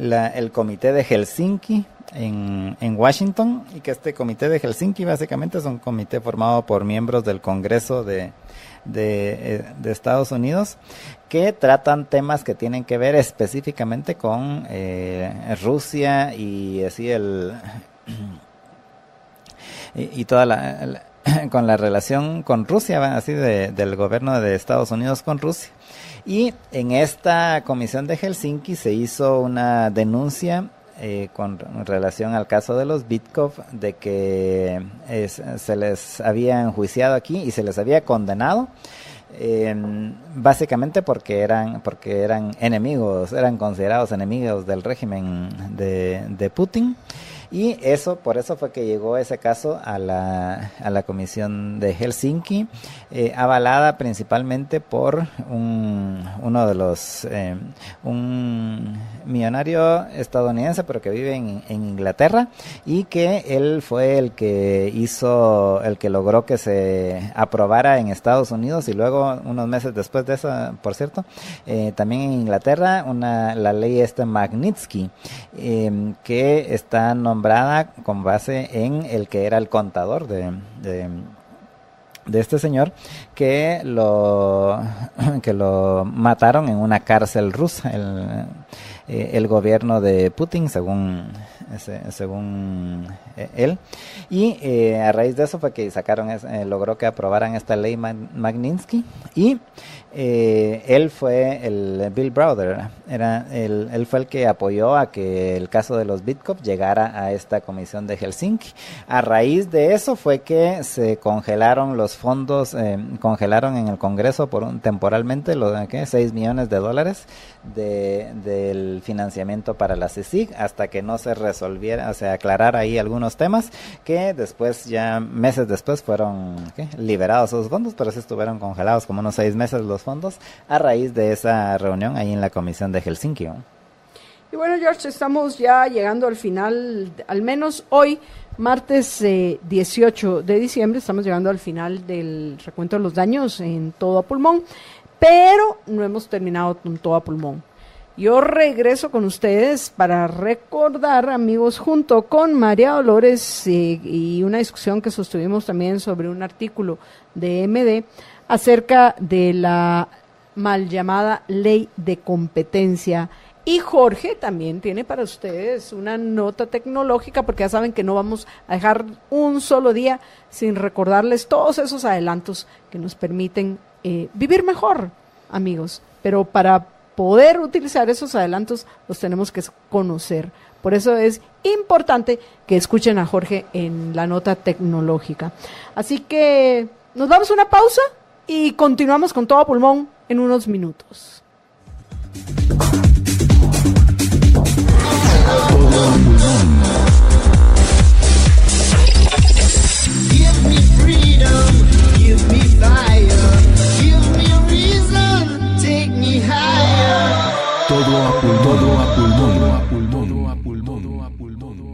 el comité de Helsinki en Washington, y que este comité de Helsinki básicamente es un comité formado por miembros del Congreso de Estados Unidos, que tratan temas que tienen que ver específicamente con Rusia y así y toda con la relación con Rusia, así del gobierno de Estados Unidos con Rusia. Y en esta comisión de Helsinki se hizo una denuncia con relación al caso de los Bitkov, de que se les había enjuiciado aquí y se les había condenado, básicamente porque eran enemigos, eran considerados enemigos del régimen de Putin, Y por eso fue que llegó ese caso a la Comisión de Helsinki, avalada principalmente por uno de los un millonario estadounidense, pero que vive en Inglaterra, y que él fue el que logró que se aprobara en Estados Unidos, y luego unos meses después de eso, por cierto, también en Inglaterra, la ley Magnitsky, que está nombrada con base en el que era el contador de este señor, que lo mataron en una cárcel rusa, el gobierno de Putin, según él, y a raíz de eso fue que logró que aprobaran esta ley Magnitsky, y él fue Bill Browder, él fue el que apoyó a que el caso de los Bitcoin llegara a esta comisión de Helsinki. A raíz de eso fue que se congelaron los fondos, congelaron en el Congreso temporalmente $6 millones del financiamiento para la CICIG, hasta que no se resolviera, o sea, aclarar ahí algunos temas, que después, ya meses después, fueron liberados esos fondos, pero sí estuvieron congelados como unos 6 meses los fondos a raíz de esa reunión ahí en la comisión de Helsinki, ¿no? Y bueno, George, estamos ya llegando al final, al menos hoy, martes 18 de diciembre, estamos llegando al final del recuento de los daños en todo a pulmón, pero no hemos terminado con todo a pulmón. Yo regreso con ustedes para recordar, amigos, junto con María Dolores y una discusión que sostuvimos también sobre un artículo de MD acerca de la mal llamada ley de competencia. Y Jorge también tiene para ustedes una nota tecnológica, porque ya saben que no vamos a dejar un solo día sin recordarles todos esos adelantos que nos permiten vivir mejor, amigos. Pero para poder utilizar esos adelantos los tenemos que conocer. Por eso es importante que escuchen a Jorge en la nota tecnológica. Así que nos damos una pausa y continuamos con todo a pulmón en unos minutos. Give me freedom, give me fire, give me reason, take me higher. Todo a pulmón, todo a pulmón, todo a pulmón, todo a pulmón, todo a pulmón.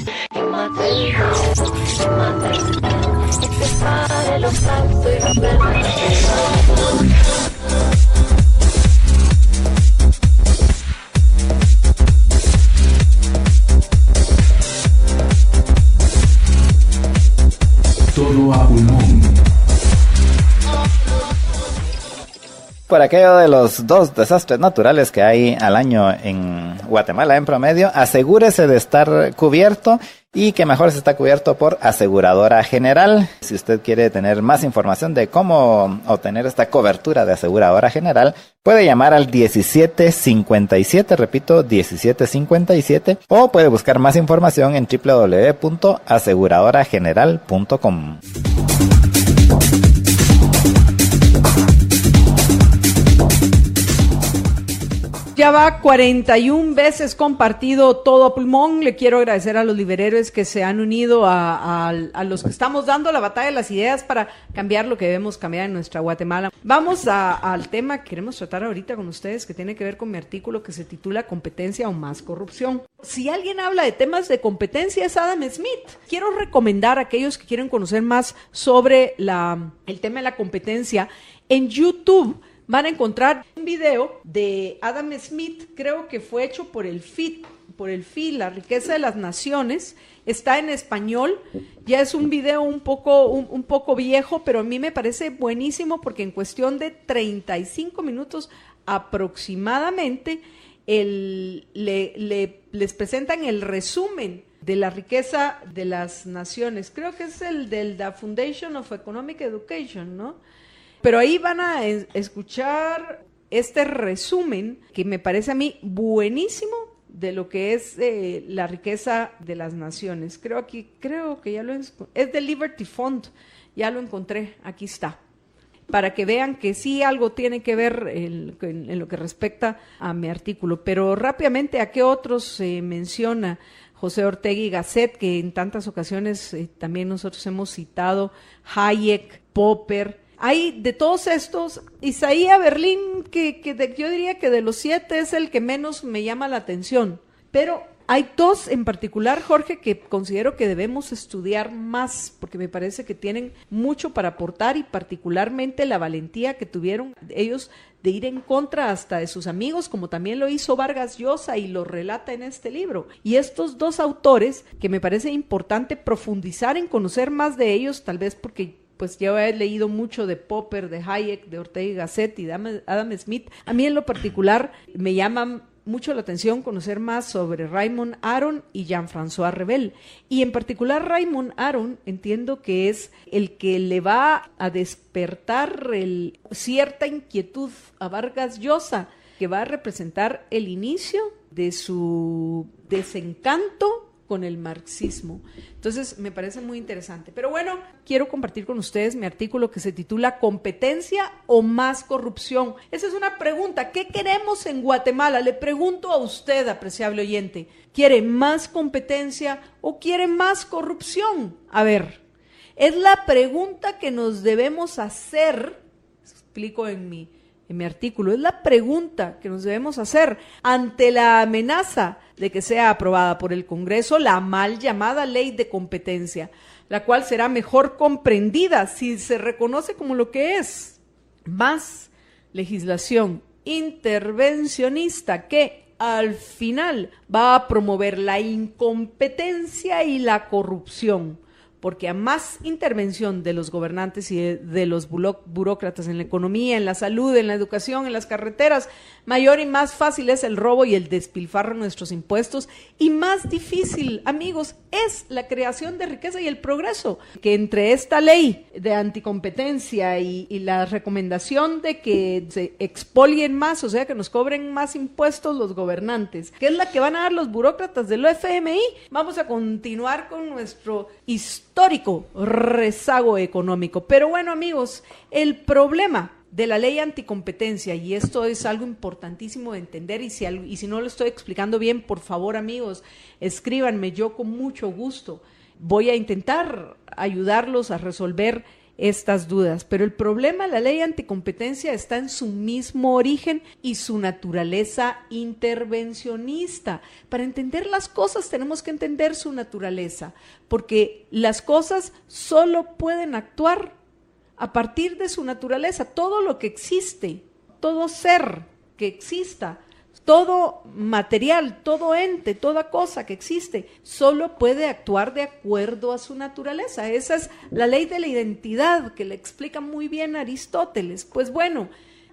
Todo a pulmón. Por aquello de los 2 desastres naturales que hay al año en Guatemala en promedio, asegúrese de estar cubierto, y que mejor se está cubierto por Aseguradora General. Si usted quiere tener más información de cómo obtener esta cobertura de Aseguradora General, puede llamar al 1757, repito, 1757, o puede buscar más información en www.aseguradorageneral.com. Ya va 41 veces compartido todo a pulmón. Le quiero agradecer a los liberhéroes que se han unido a los que estamos dando la batalla de las ideas para cambiar lo que debemos cambiar en nuestra Guatemala. Vamos al tema que queremos tratar ahorita con ustedes, que tiene que ver con mi artículo que se titula Competencia o más corrupción. Si alguien habla de temas de competencia es Adam Smith. Quiero recomendar a aquellos que quieren conocer más sobre el tema de la competencia. En YouTube van a encontrar un video de Adam Smith, creo que fue hecho por el FIT, La riqueza de las naciones. Está en español, ya es un video un poco viejo, pero a mí me parece buenísimo porque en cuestión de 35 minutos aproximadamente les presentan el resumen de la riqueza de las naciones. Creo que es el del The Foundation of Economic Education, ¿no? Pero ahí van a escuchar este resumen que me parece a mí buenísimo de lo que es la riqueza de las naciones. Creo que ya es del Liberty Fund, ya lo encontré, aquí está. Para que vean que sí algo tiene que ver en lo que respecta a mi artículo. Pero rápidamente, ¿a qué otros se menciona? José Ortega y Gasset, que en tantas ocasiones también nosotros hemos citado, Hayek, Popper. Hay de todos estos, Isaías Berlín, yo diría que de los 7 es el que menos me llama la atención, pero hay 2 en particular, Jorge, que considero que debemos estudiar más, porque me parece que tienen mucho para aportar, y particularmente la valentía que tuvieron ellos de ir en contra hasta de sus amigos, como también lo hizo Vargas Llosa y lo relata en este libro. Y estos 2 autores, que me parece importante profundizar en conocer más de ellos, tal vez porque pues yo he leído mucho de Popper, de Hayek, de Ortega y Gasset y de Adam Smith. A mí en lo particular me llama mucho la atención conocer más sobre Raymond Aron y Jean-François Revel. Y en particular Raymond Aron entiendo que es el que le va a despertar cierta inquietud a Vargas Llosa, que va a representar el inicio de su desencanto con el marxismo. Entonces me parece muy interesante. Pero bueno, quiero compartir con ustedes mi artículo que se titula ¿Competencia o más corrupción? Esa es una pregunta. ¿Qué queremos en Guatemala? Le pregunto a usted, apreciable oyente. ¿Quiere más competencia o quiere más corrupción? A ver, es la pregunta que nos debemos hacer, explico en mi artículo, es la pregunta que nos debemos hacer ante la amenaza de que sea aprobada por el Congreso la mal llamada ley de competencia, la cual será mejor comprendida si se reconoce como lo que es, más legislación intervencionista que al final va a promover la incompetencia y la corrupción. Porque a más intervención de los gobernantes y de los burócratas en la economía, en la salud, en la educación, en las carreteras, mayor y más fácil es el robo y el despilfarro de nuestros impuestos, y más difícil, amigos, es la creación de riqueza y el progreso. Que entre esta ley de anticompetencia y la recomendación de que se expolien más, o sea, que nos cobren más impuestos los gobernantes, que es la que van a dar los burócratas del FMI, vamos a continuar con nuestro histórico rezago económico. Pero bueno, amigos, el problema de la ley anticompetencia, y esto es algo importantísimo de entender, y si no lo estoy explicando bien, por favor, amigos, escríbanme, yo con mucho gusto voy a intentar ayudarlos a resolver estas dudas. Pero el problema de la ley anticompetencia está en su mismo origen y su naturaleza intervencionista. Para entender las cosas tenemos que entender su naturaleza, porque las cosas solo pueden actuar a partir de su naturaleza. Todo lo que existe, todo ser que exista, todo material, todo ente, toda cosa que existe, solo puede actuar de acuerdo a su naturaleza. Esa es la ley de la identidad que le explica muy bien Aristóteles. Pues bueno,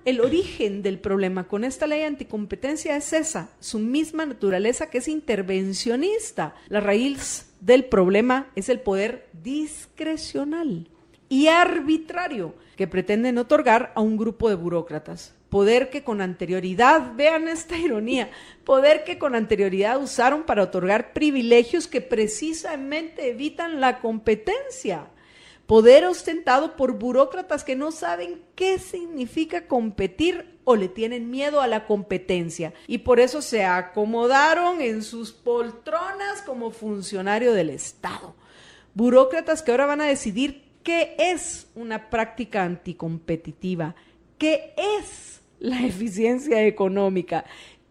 el origen del problema con esta ley anticompetencia es esa, su misma naturaleza, que es intervencionista. La raíz del problema es el poder discrecional y arbitrario que pretenden otorgar a un grupo de burócratas. Poder que con anterioridad, vean esta ironía, poder que con anterioridad usaron para otorgar privilegios que precisamente evitan la competencia. Poder ostentado por burócratas que no saben qué significa competir o le tienen miedo a la competencia, y por eso se acomodaron en sus poltronas como funcionario del Estado. Burócratas que ahora van a decidir qué es una práctica anticompetitiva, qué es la eficiencia económica,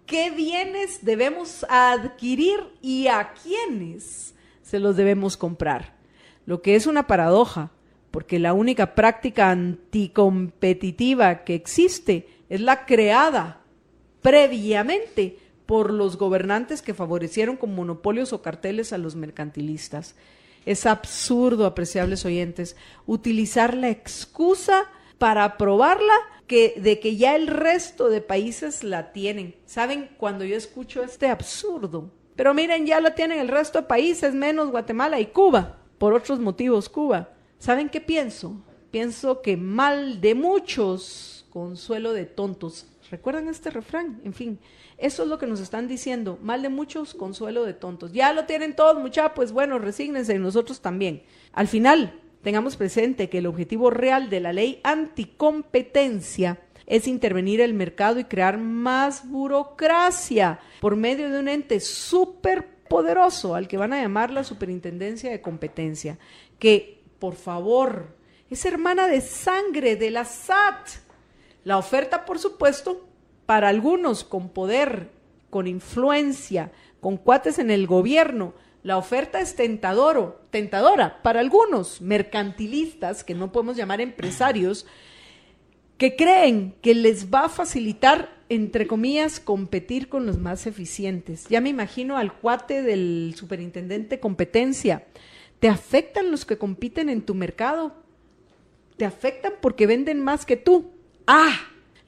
qué bienes debemos adquirir y a quiénes se los debemos comprar. Lo que es una paradoja, porque la única práctica anticompetitiva que existe es la creada previamente por los gobernantes que favorecieron con monopolios o carteles a los mercantilistas. Es absurdo, apreciables oyentes, utilizar la excusa para aprobarla de que ya el resto de países la tienen. ¿Saben? Cuando yo escucho este absurdo, pero miren, ya la tienen el resto de países, menos Guatemala y Cuba, por otros motivos Cuba. ¿Saben qué pienso? Pienso que mal de muchos, consuelo de tontos. ¿Recuerdan este refrán? En fin, eso es lo que nos están diciendo. Mal de muchos, consuelo de tontos. Ya lo tienen todos, muchachos, pues bueno, resígnense, y nosotros también. Al final, tengamos presente que el objetivo real de la ley anticompetencia es intervenir el mercado y crear más burocracia por medio de un ente superpoderoso poderoso al que van a llamar la Superintendencia de Competencia, que, por favor, es hermana de sangre de la SAT. La oferta, por supuesto, para algunos con poder, con influencia, con cuates en el gobierno, la oferta es tentadora para algunos mercantilistas, que no podemos llamar empresarios, que creen que les va a facilitar, entre comillas, competir con los más eficientes. Ya me imagino al cuate del superintendente de competencia. ¿Te afectan los que compiten en tu mercado? ¿Te afectan porque venden más que tú? ¡Ah!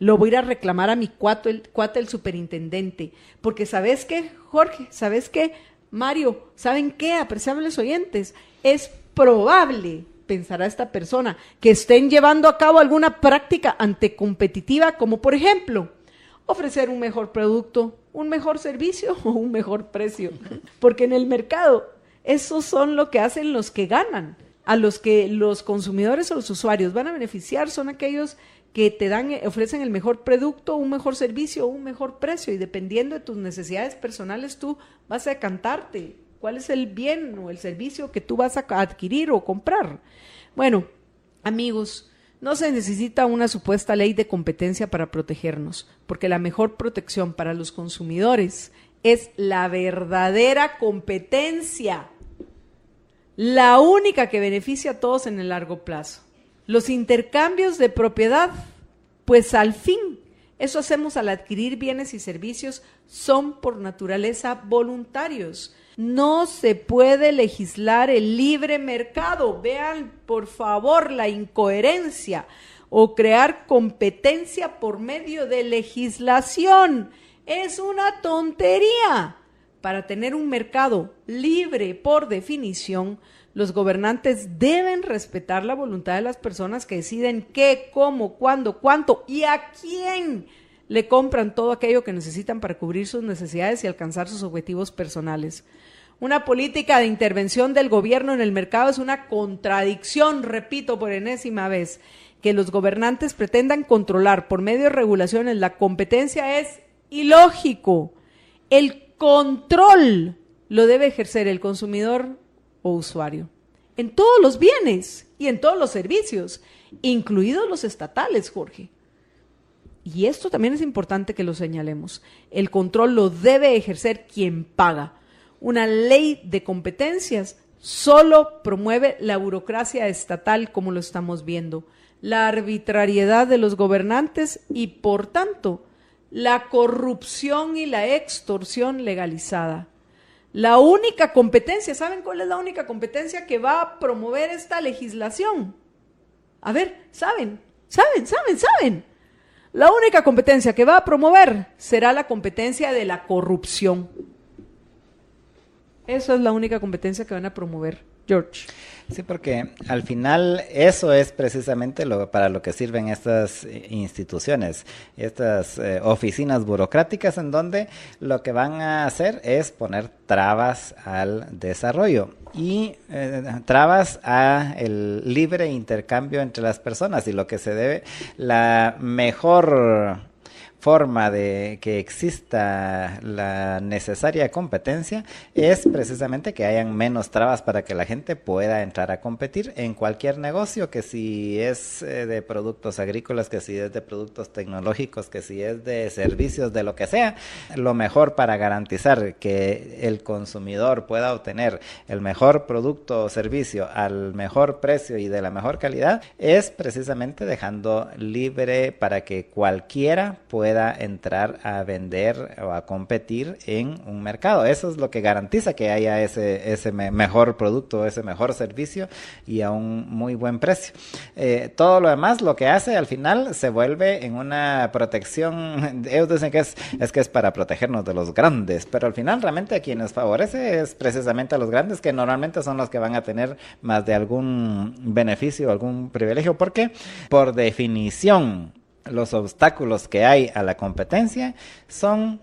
Lo voy a ir a reclamar a mi cuate, el superintendente. Porque ¿sabes qué, Jorge? ¿Sabes qué, Mario? ¿Saben qué, apreciables oyentes? Es probable, pensará esta persona, que estén llevando a cabo alguna práctica anticompetitiva, como por ejemplo, ofrecer un mejor producto, un mejor servicio o un mejor precio. Porque en el mercado, esos son lo que hacen los que ganan. A los que los consumidores o los usuarios van a beneficiar son aquellos que ofrecen el mejor producto, un mejor servicio, un mejor precio, y dependiendo de tus necesidades personales tú vas a decantarte cuál es el bien o el servicio que tú vas a adquirir o comprar. Bueno, amigos, no se necesita una supuesta ley de competencia para protegernos, porque la mejor protección para los consumidores es la verdadera competencia, la única que beneficia a todos en el largo plazo. Los intercambios de propiedad, pues al fin, eso hacemos al adquirir bienes y servicios, son por naturaleza voluntarios. No se puede legislar el libre mercado. Vean, por favor, la incoherencia, o crear competencia por medio de legislación. Es una tontería. Para tener un mercado libre por definición, los gobernantes deben respetar la voluntad de las personas que deciden qué, cómo, cuándo, cuánto y a quién le compran todo aquello que necesitan para cubrir sus necesidades y alcanzar sus objetivos personales. Una política de intervención del gobierno en el mercado es una contradicción, repito por enésima vez. Que los gobernantes pretendan controlar por medio de regulaciones la competencia es ilógico. El control lo debe ejercer el consumidor o usuario en todos los bienes y en todos los servicios, incluidos los estatales, Jorge. Y esto también es importante que lo señalemos. El control lo debe ejercer quien paga. Una ley de competencias solo promueve la burocracia estatal, como lo estamos viendo, la arbitrariedad de los gobernantes y, por tanto, la corrupción y la extorsión legalizada. La única competencia, ¿saben cuál es la única competencia que va a promover esta legislación? A ver, ¿saben? La única competencia que va a promover será la competencia de la corrupción. Eso es la única competencia que van a promover, George. Sí, porque al final eso es precisamente para lo que sirven estas instituciones, estas oficinas burocráticas, en donde lo que van a hacer es poner trabas al desarrollo y trabas a el libre intercambio entre las personas, y lo que se debe, la mejor forma de que exista la necesaria competencia es precisamente que hayan menos trabas para que la gente pueda entrar a competir en cualquier negocio, que si es de productos agrícolas, que si es de productos tecnológicos, que si es de servicios, de lo que sea. Lo mejor para garantizar que el consumidor pueda obtener el mejor producto o servicio al mejor precio y de la mejor calidad es precisamente dejando libre para que cualquiera pueda entrar a vender o a competir en un mercado. Eso es lo que garantiza que haya ese mejor producto, ese mejor servicio y a un muy buen precio. Todo lo demás, lo que hace al final se vuelve en una protección. Ellos dicen que es para protegernos de los grandes, pero al final realmente a quienes favorece es precisamente a los grandes, que normalmente son los que van a tener más de algún beneficio, algún privilegio, porque por definición los obstáculos que hay a la competencia son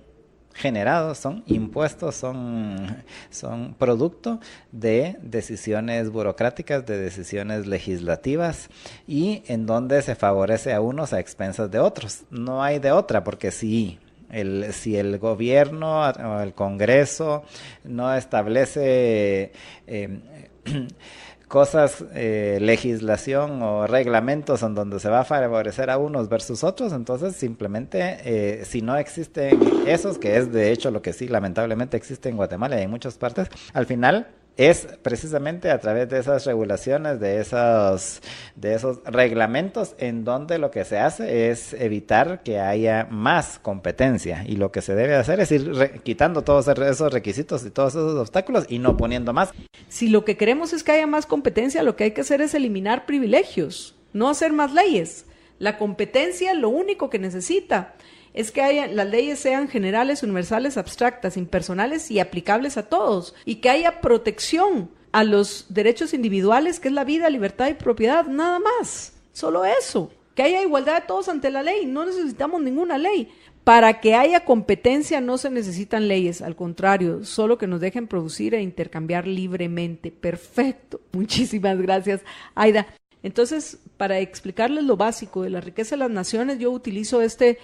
generados, son impuestos, son producto de decisiones burocráticas, de decisiones legislativas, y en donde se favorece a unos a expensas de otros. No hay de otra, porque si si el gobierno o el Congreso no establece cosas, legislación o reglamentos en donde se va a favorecer a unos versus otros, entonces simplemente si no existen esos, que es de hecho lo que sí lamentablemente existe en Guatemala y en muchas partes, al final es precisamente a través de esas regulaciones, de esos reglamentos, en donde lo que se hace es evitar que haya más competencia, y lo que se debe hacer es ir quitando todos esos requisitos y todos esos obstáculos y no poniendo más. Si lo que queremos es que haya más competencia, lo que hay que hacer es eliminar privilegios, no hacer más leyes. La competencia lo único que necesita es que las leyes sean generales, universales, abstractas, impersonales y aplicables a todos, y que haya protección a los derechos individuales, que es la vida, libertad y propiedad, nada más, solo eso. Que haya igualdad de todos ante la ley, no necesitamos ninguna ley. Para que haya competencia no se necesitan leyes, al contrario, solo que nos dejen producir e intercambiar libremente. Perfecto, muchísimas gracias, Aida. Entonces, para explicarles lo básico de la riqueza de las naciones, yo utilizo este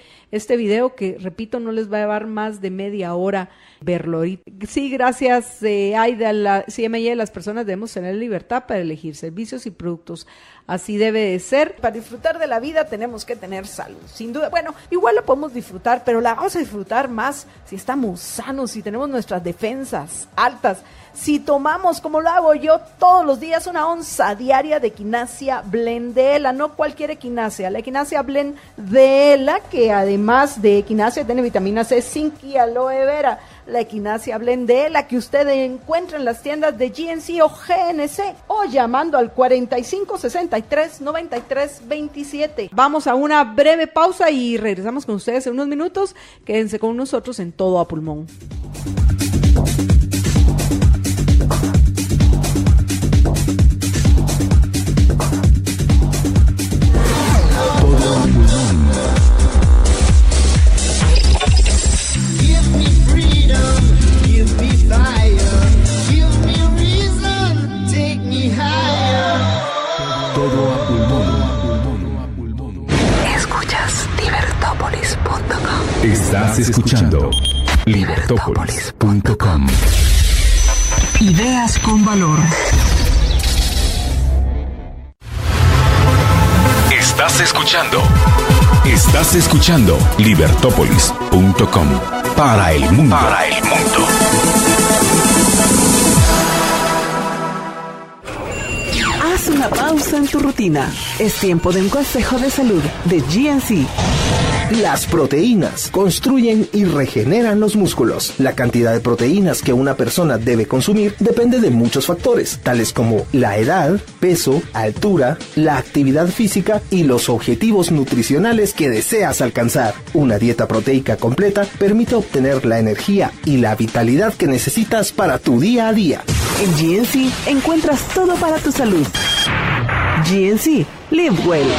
video que, repito, no les va a llevar más de media hora verlo. Sí, gracias, Aida, la CMI, las personas debemos tener libertad para elegir servicios y productos. Así debe de ser. Para disfrutar de la vida tenemos que tener salud, sin duda. Bueno, igual la podemos disfrutar, pero la vamos a disfrutar más si estamos sanos, si tenemos nuestras defensas altas. Si tomamos, como lo hago yo todos los días, una onza diaria de Equinacia Blend de ELA, no cualquier Equinacia, la Equinacia Blend de ELA, que además de Equinacia tiene vitamina C, zinc y aloe vera. La Equinacia Blend de ELA que usted encuentra en las tiendas de GNC o GNC o llamando al 4563-9327. Vamos a una breve pausa y regresamos con ustedes en unos minutos. Quédense con nosotros en Todo a Pulmón. Todo a pulmón. Escuchas libertopolis.com. Estás escuchando libertopolis.com. Ideas con valor. Estás escuchando libertopolis.com. Para el mundo. Haz una pausa en tu rutina. Es tiempo de un consejo de salud de GNC. Las proteínas construyen y regeneran los músculos. La cantidad de proteínas que una persona debe consumir depende de muchos factores, tales como la edad, peso, altura, la actividad física y los objetivos nutricionales que deseas alcanzar. Una dieta proteica completa permite obtener la energía y la vitalidad que necesitas para tu día a día. En GNC encuentras todo para tu salud. GNC, live well.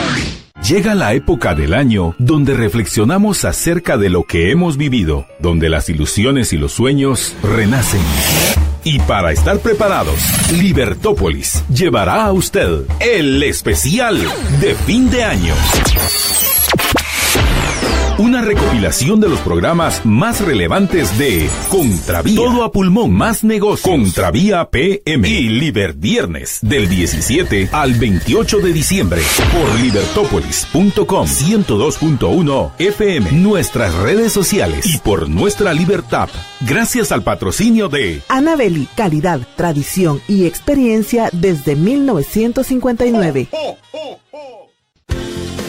Llega la época del año donde reflexionamos acerca de lo que hemos vivido, donde las ilusiones y los sueños renacen. Y para estar preparados, Libertópolis llevará a usted el especial de fin de año. Una recopilación de los programas más relevantes de Contravía, Todo a Pulmón, Más Negocios, Contravía PM y Liberviernes, del 17 al 28 de diciembre, por libertopolis.com, 102.1 FM, nuestras redes sociales y por nuestra libertad, gracias al patrocinio de Anabeli, calidad, tradición y experiencia desde 1959.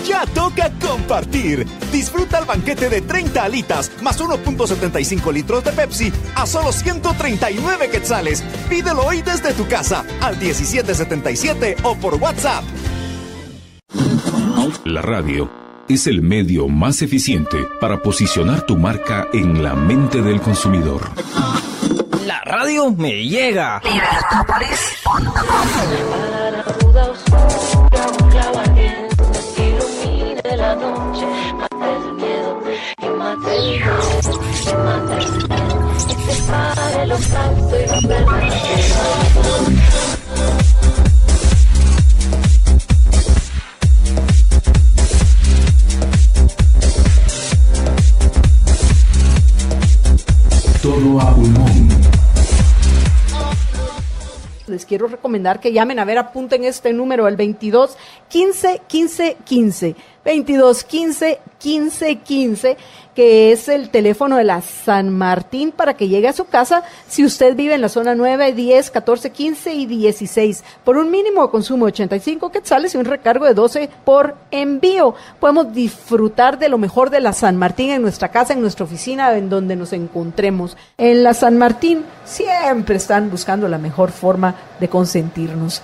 Ya toca compartir. Disfruta el banquete de 30 alitas más 1.75 litros de Pepsi a solo 139 quetzales. Pídelo hoy desde tu casa al 1777 o por WhatsApp. La radio es el medio más eficiente para posicionar tu marca en la mente del consumidor. La radio me llega. Libertopolis.com. La noche, mata el miedo y mata el miedo y mata el miedo y te pare los saltos y los verdaderos. todo a pulmón. Les quiero recomendar que llamen, a ver, apunten este número, el 22 15 15 15, 22 15 15 15, que es el teléfono de la San Martín para que llegue a su casa si usted vive en la zona 9, 10, 14, 15 y 16, por un mínimo de consumo de 85 quetzales y un recargo de 12 por envío. Podemos disfrutar de lo mejor de la San Martín en nuestra casa, en nuestra oficina, en donde nos encontremos. En la San Martín siempre están buscando la mejor forma de consentirnos.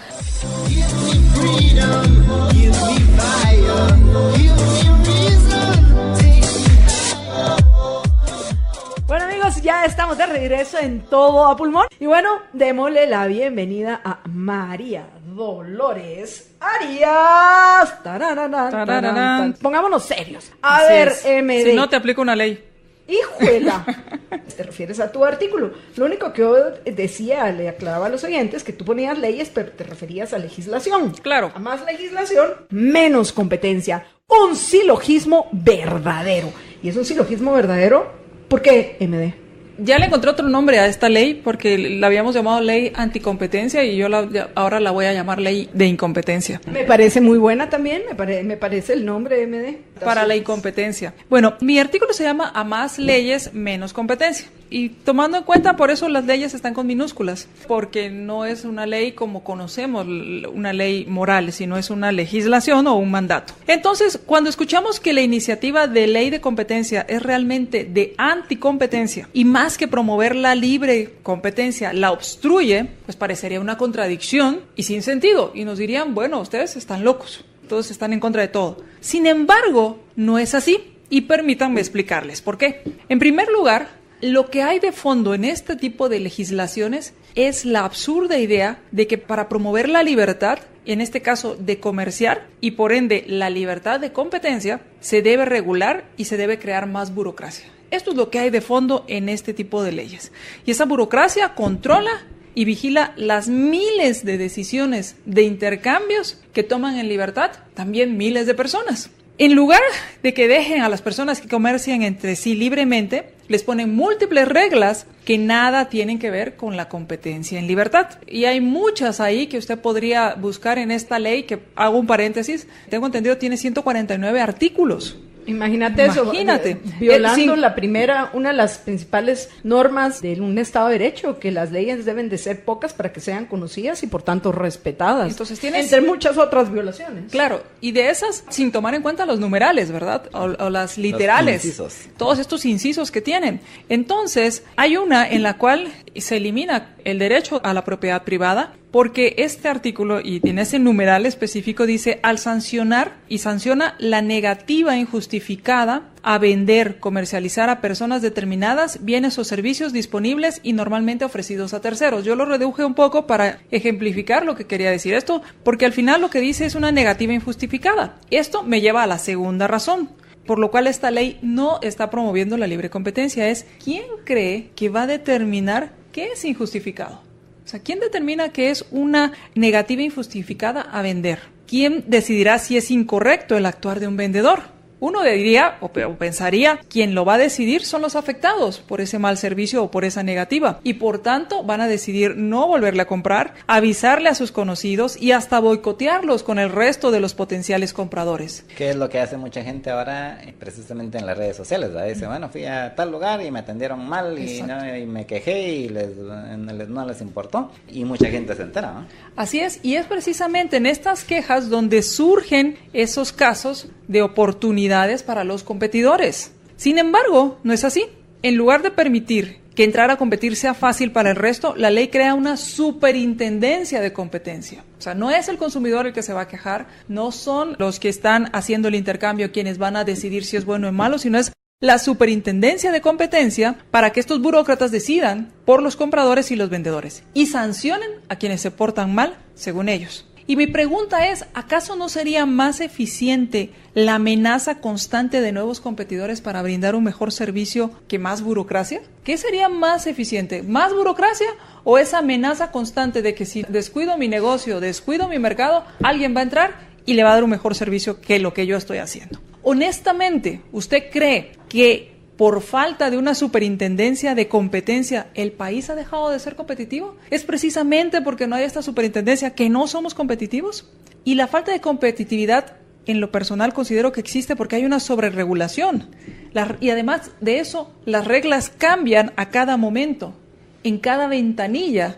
Bueno, amigos, ya estamos de regreso en Todo a Pulmón. Y bueno, démosle la bienvenida a María Dolores Arias. Tararán. Pongámonos serios. A Así ver, es. MD. Si no, te aplico una ley. ¡Hijuela! Te refieres a tu artículo. Lo único que yo decía, le aclaraba a los oyentes, que tú ponías leyes, pero te referías a legislación. Claro. A más legislación, menos competencia. Un silogismo verdadero. ¿Y es un silogismo verdadero? ¿Por qué, MD? Ya le encontré otro nombre a esta ley porque la habíamos llamado ley anticompetencia y yo ahora la voy a llamar ley de incompetencia. Me parece muy buena también, me parece el nombre, MD. Para la incompetencia. Bueno, mi artículo se llama A más leyes, menos competencia. Y tomando en cuenta, por eso las leyes están con minúsculas, porque no es una ley como conocemos, una ley moral, sino es una legislación o un mandato. Entonces, cuando escuchamos que la iniciativa de ley de competencia es realmente de anticompetencia y más que promover la libre competencia, la obstruye, pues parecería una contradicción y sin sentido. Y nos dirían, bueno, ustedes están locos, todos están en contra de todo. Sin embargo, no es así. Y permítanme explicarles por qué. En primer lugar, lo que hay de fondo en este tipo de legislaciones es la absurda idea de que para promover la libertad, en este caso de comerciar, y por ende la libertad de competencia, se debe regular y se debe crear más burocracia. Esto es lo que hay de fondo en este tipo de leyes. Y esa burocracia controla y vigila las miles de decisiones de intercambios que toman en libertad también miles de personas. En lugar de que dejen a las personas que comercian entre sí libremente, les ponen múltiples reglas que nada tienen que ver con la competencia en libertad. Y hay muchas ahí que usted podría buscar en esta ley, que hago un paréntesis, tengo entendido tiene 149 artículos. Imagínate eso, violando una de las principales normas de un Estado de Derecho, que las leyes deben de ser pocas para que sean conocidas y por tanto respetadas. Entonces entre muchas otras violaciones. Claro, y de esas, sin tomar en cuenta los numerales, ¿verdad? O las literales. Los incisos. Todos estos incisos que tienen. Entonces, hay una en la cual se elimina el derecho a la propiedad privada, porque este artículo, y en ese numeral específico, dice, al sancionar, y sanciona la negativa injustificada a vender, comercializar a personas determinadas bienes o servicios disponibles y normalmente ofrecidos a terceros. Yo lo reduje un poco para ejemplificar lo que quería decir esto, porque al final lo que dice es una negativa injustificada. Esto me lleva a la segunda razón, por lo cual esta ley no está promoviendo la libre competencia. Es, ¿quién cree que va a determinar qué es injustificado? O sea, ¿quién determina que es una negativa injustificada a vender? ¿Quién decidirá si es incorrecto el actuar de un vendedor? Uno diría o pensaría, quien lo va a decidir son los afectados por ese mal servicio o por esa negativa, y por tanto van a decidir no volverle a comprar, avisarle a sus conocidos y hasta boicotearlos con el resto de los potenciales compradores. ¿Qué es lo que hace mucha gente ahora precisamente en las redes sociales? ¿Verdad? Dice, bueno, fui a tal lugar y me atendieron mal y me quejé y no les importó, y mucha gente se entera, ¿no? Así es, y es precisamente en estas quejas donde surgen esos casos de oportunidades para los competidores. Sin embargo, no es así. En lugar de permitir que entrar a competir sea fácil para el resto, la ley crea una superintendencia de competencia. O sea, no es el consumidor el que se va a quejar, no son los que están haciendo el intercambio quienes van a decidir si es bueno o malo, sino es la superintendencia de competencia para que estos burócratas decidan por los compradores y los vendedores y sancionen a quienes se portan mal según ellos. Y mi pregunta es, ¿acaso no sería más eficiente la amenaza constante de nuevos competidores para brindar un mejor servicio que más burocracia? ¿Qué sería más eficiente? ¿Más burocracia o esa amenaza constante de que si descuido mi negocio, descuido mi mercado, alguien va a entrar y le va a dar un mejor servicio que lo que yo estoy haciendo? Honestamente, ¿usted cree que por falta de una superintendencia de competencia, ¿el país ha dejado de ser competitivo? ¿Es precisamente porque no hay esta superintendencia que no somos competitivos? Y la falta de competitividad, en lo personal, considero que existe porque hay una sobreregulación. Y además de eso, las reglas cambian a cada momento, en cada ventanilla.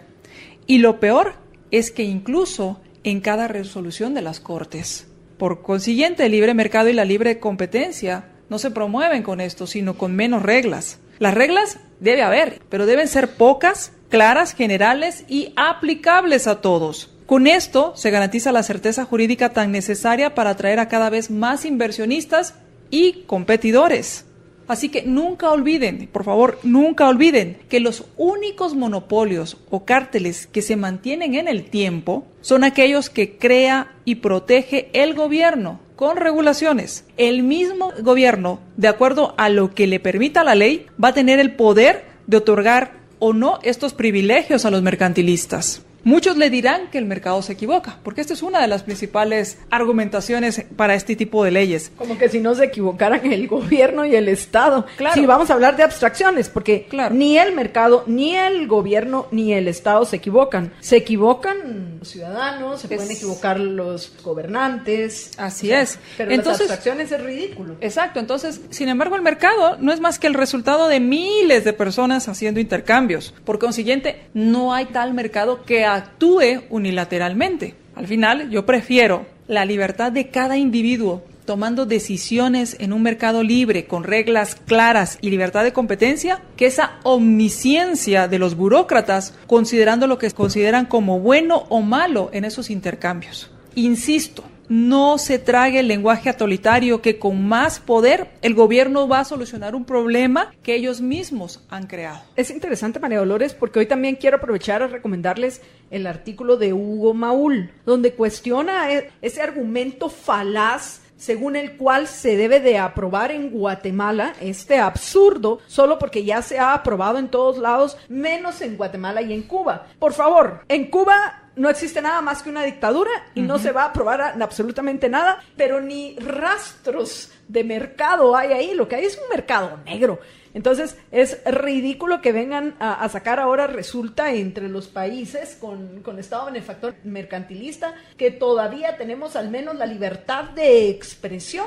Y lo peor es que incluso en cada resolución de las Cortes. Por consiguiente, el libre mercado y la libre competencia no se promueven con esto, sino con menos reglas. Las reglas debe haber, pero deben ser pocas, claras, generales y aplicables a todos. Con esto se garantiza la certeza jurídica tan necesaria para atraer a cada vez más inversionistas y competidores. Así que nunca olviden, por favor, nunca olviden que los únicos monopolios o cárteles que se mantienen en el tiempo son aquellos que crea y protege el gobierno con regulaciones. El mismo gobierno, de acuerdo a lo que le permita la ley, va a tener el poder de otorgar o no estos privilegios a los mercantilistas. Muchos le dirán que el mercado se equivoca, porque esta es una de las principales argumentaciones para este tipo de leyes. Como que si no se equivocaran el gobierno y el Estado. Claro. Sí, vamos a hablar de abstracciones, porque claro, ni el mercado, ni el gobierno, ni el Estado se equivocan. Se equivocan los ciudadanos, se pueden equivocar los gobernantes. Así es. Pero entonces, las abstracciones es ridículo. Exacto. Entonces, sin embargo, el mercado no es más que el resultado de miles de personas haciendo intercambios. Por consiguiente, no hay tal mercado que actúe unilateralmente. Al final, yo prefiero la libertad de cada individuo tomando decisiones en un mercado libre, con reglas claras y libertad de competencia, que esa omnisciencia de los burócratas, considerando lo que consideran como bueno o malo en esos intercambios. Insisto, no se trague el lenguaje autoritario que con más poder el gobierno va a solucionar un problema que ellos mismos han creado. Es interesante, María Dolores, porque hoy también quiero aprovechar a recomendarles el artículo de Hugo Maúl, donde cuestiona ese argumento falaz según el cual se debe de aprobar en Guatemala este absurdo, solo porque ya se ha aprobado en todos lados, menos en Guatemala y en Cuba. Por favor, en Cuba no existe nada más que una dictadura y no se va a aprobar absolutamente nada, pero ni rastros de mercado hay ahí, lo que hay es un mercado negro. Entonces es ridículo que vengan a sacar ahora, resulta, entre los países con Estado benefactor mercantilista, que todavía tenemos al menos la libertad de expresión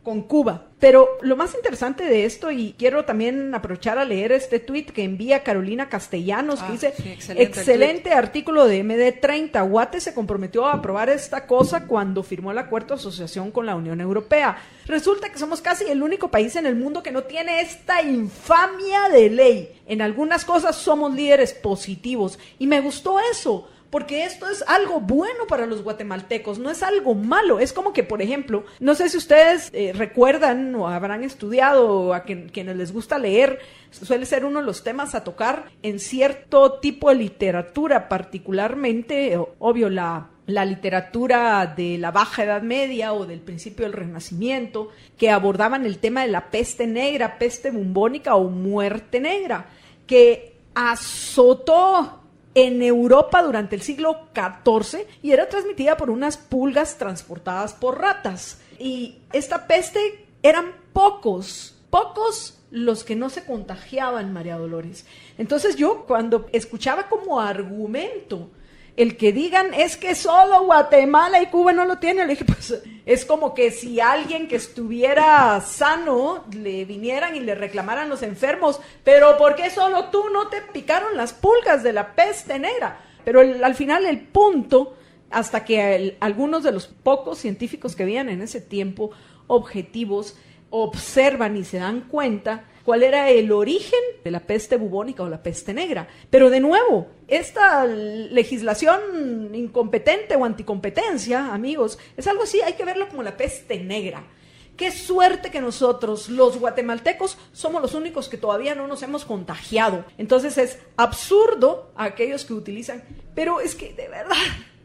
con Cuba. Pero lo más interesante de esto, y quiero también aprovechar a leer este tuit que envía Carolina Castellanos, que dice, sí, excelente artículo de MD30, Guate se comprometió a aprobar esta cosa cuando firmó el acuerdo de asociación con la Unión Europea. Resulta que somos casi el único país en el mundo que no tiene esta infamia de ley. En algunas cosas somos líderes positivos, y me gustó eso, porque esto es algo bueno para los guatemaltecos, no es algo malo. Es como que, por ejemplo, no sé si ustedes recuerdan o habrán estudiado, a quienes les gusta leer, suele ser uno de los temas a tocar en cierto tipo de literatura, particularmente, obvio, la literatura de la Baja Edad Media o del principio del Renacimiento, que abordaban el tema de la peste negra, peste bubónica o muerte negra, que azotó en Europa durante el siglo XIV y era transmitida por unas pulgas transportadas por ratas. Y esta peste eran pocos los que no se contagiaban, María Dolores. Entonces yo, cuando escuchaba como argumento el que digan es que solo Guatemala y Cuba no lo tienen, le dije, pues es como que si alguien que estuviera sano le vinieran y le reclamaran los enfermos, pero ¿por qué solo tú no te picaron las pulgas de la peste negra? Pero al final el punto, hasta que algunos de los pocos científicos que habían en ese tiempo objetivos observan y se dan cuenta cuál era el origen de la peste bubónica o la peste negra. Pero de nuevo, esta legislación incompetente o anticompetencia, amigos, es algo así, hay que verlo como la peste negra. Qué suerte que nosotros, los guatemaltecos, somos los únicos que todavía no nos hemos contagiado. Entonces es absurdo a aquellos que utilizan, pero es que de verdad,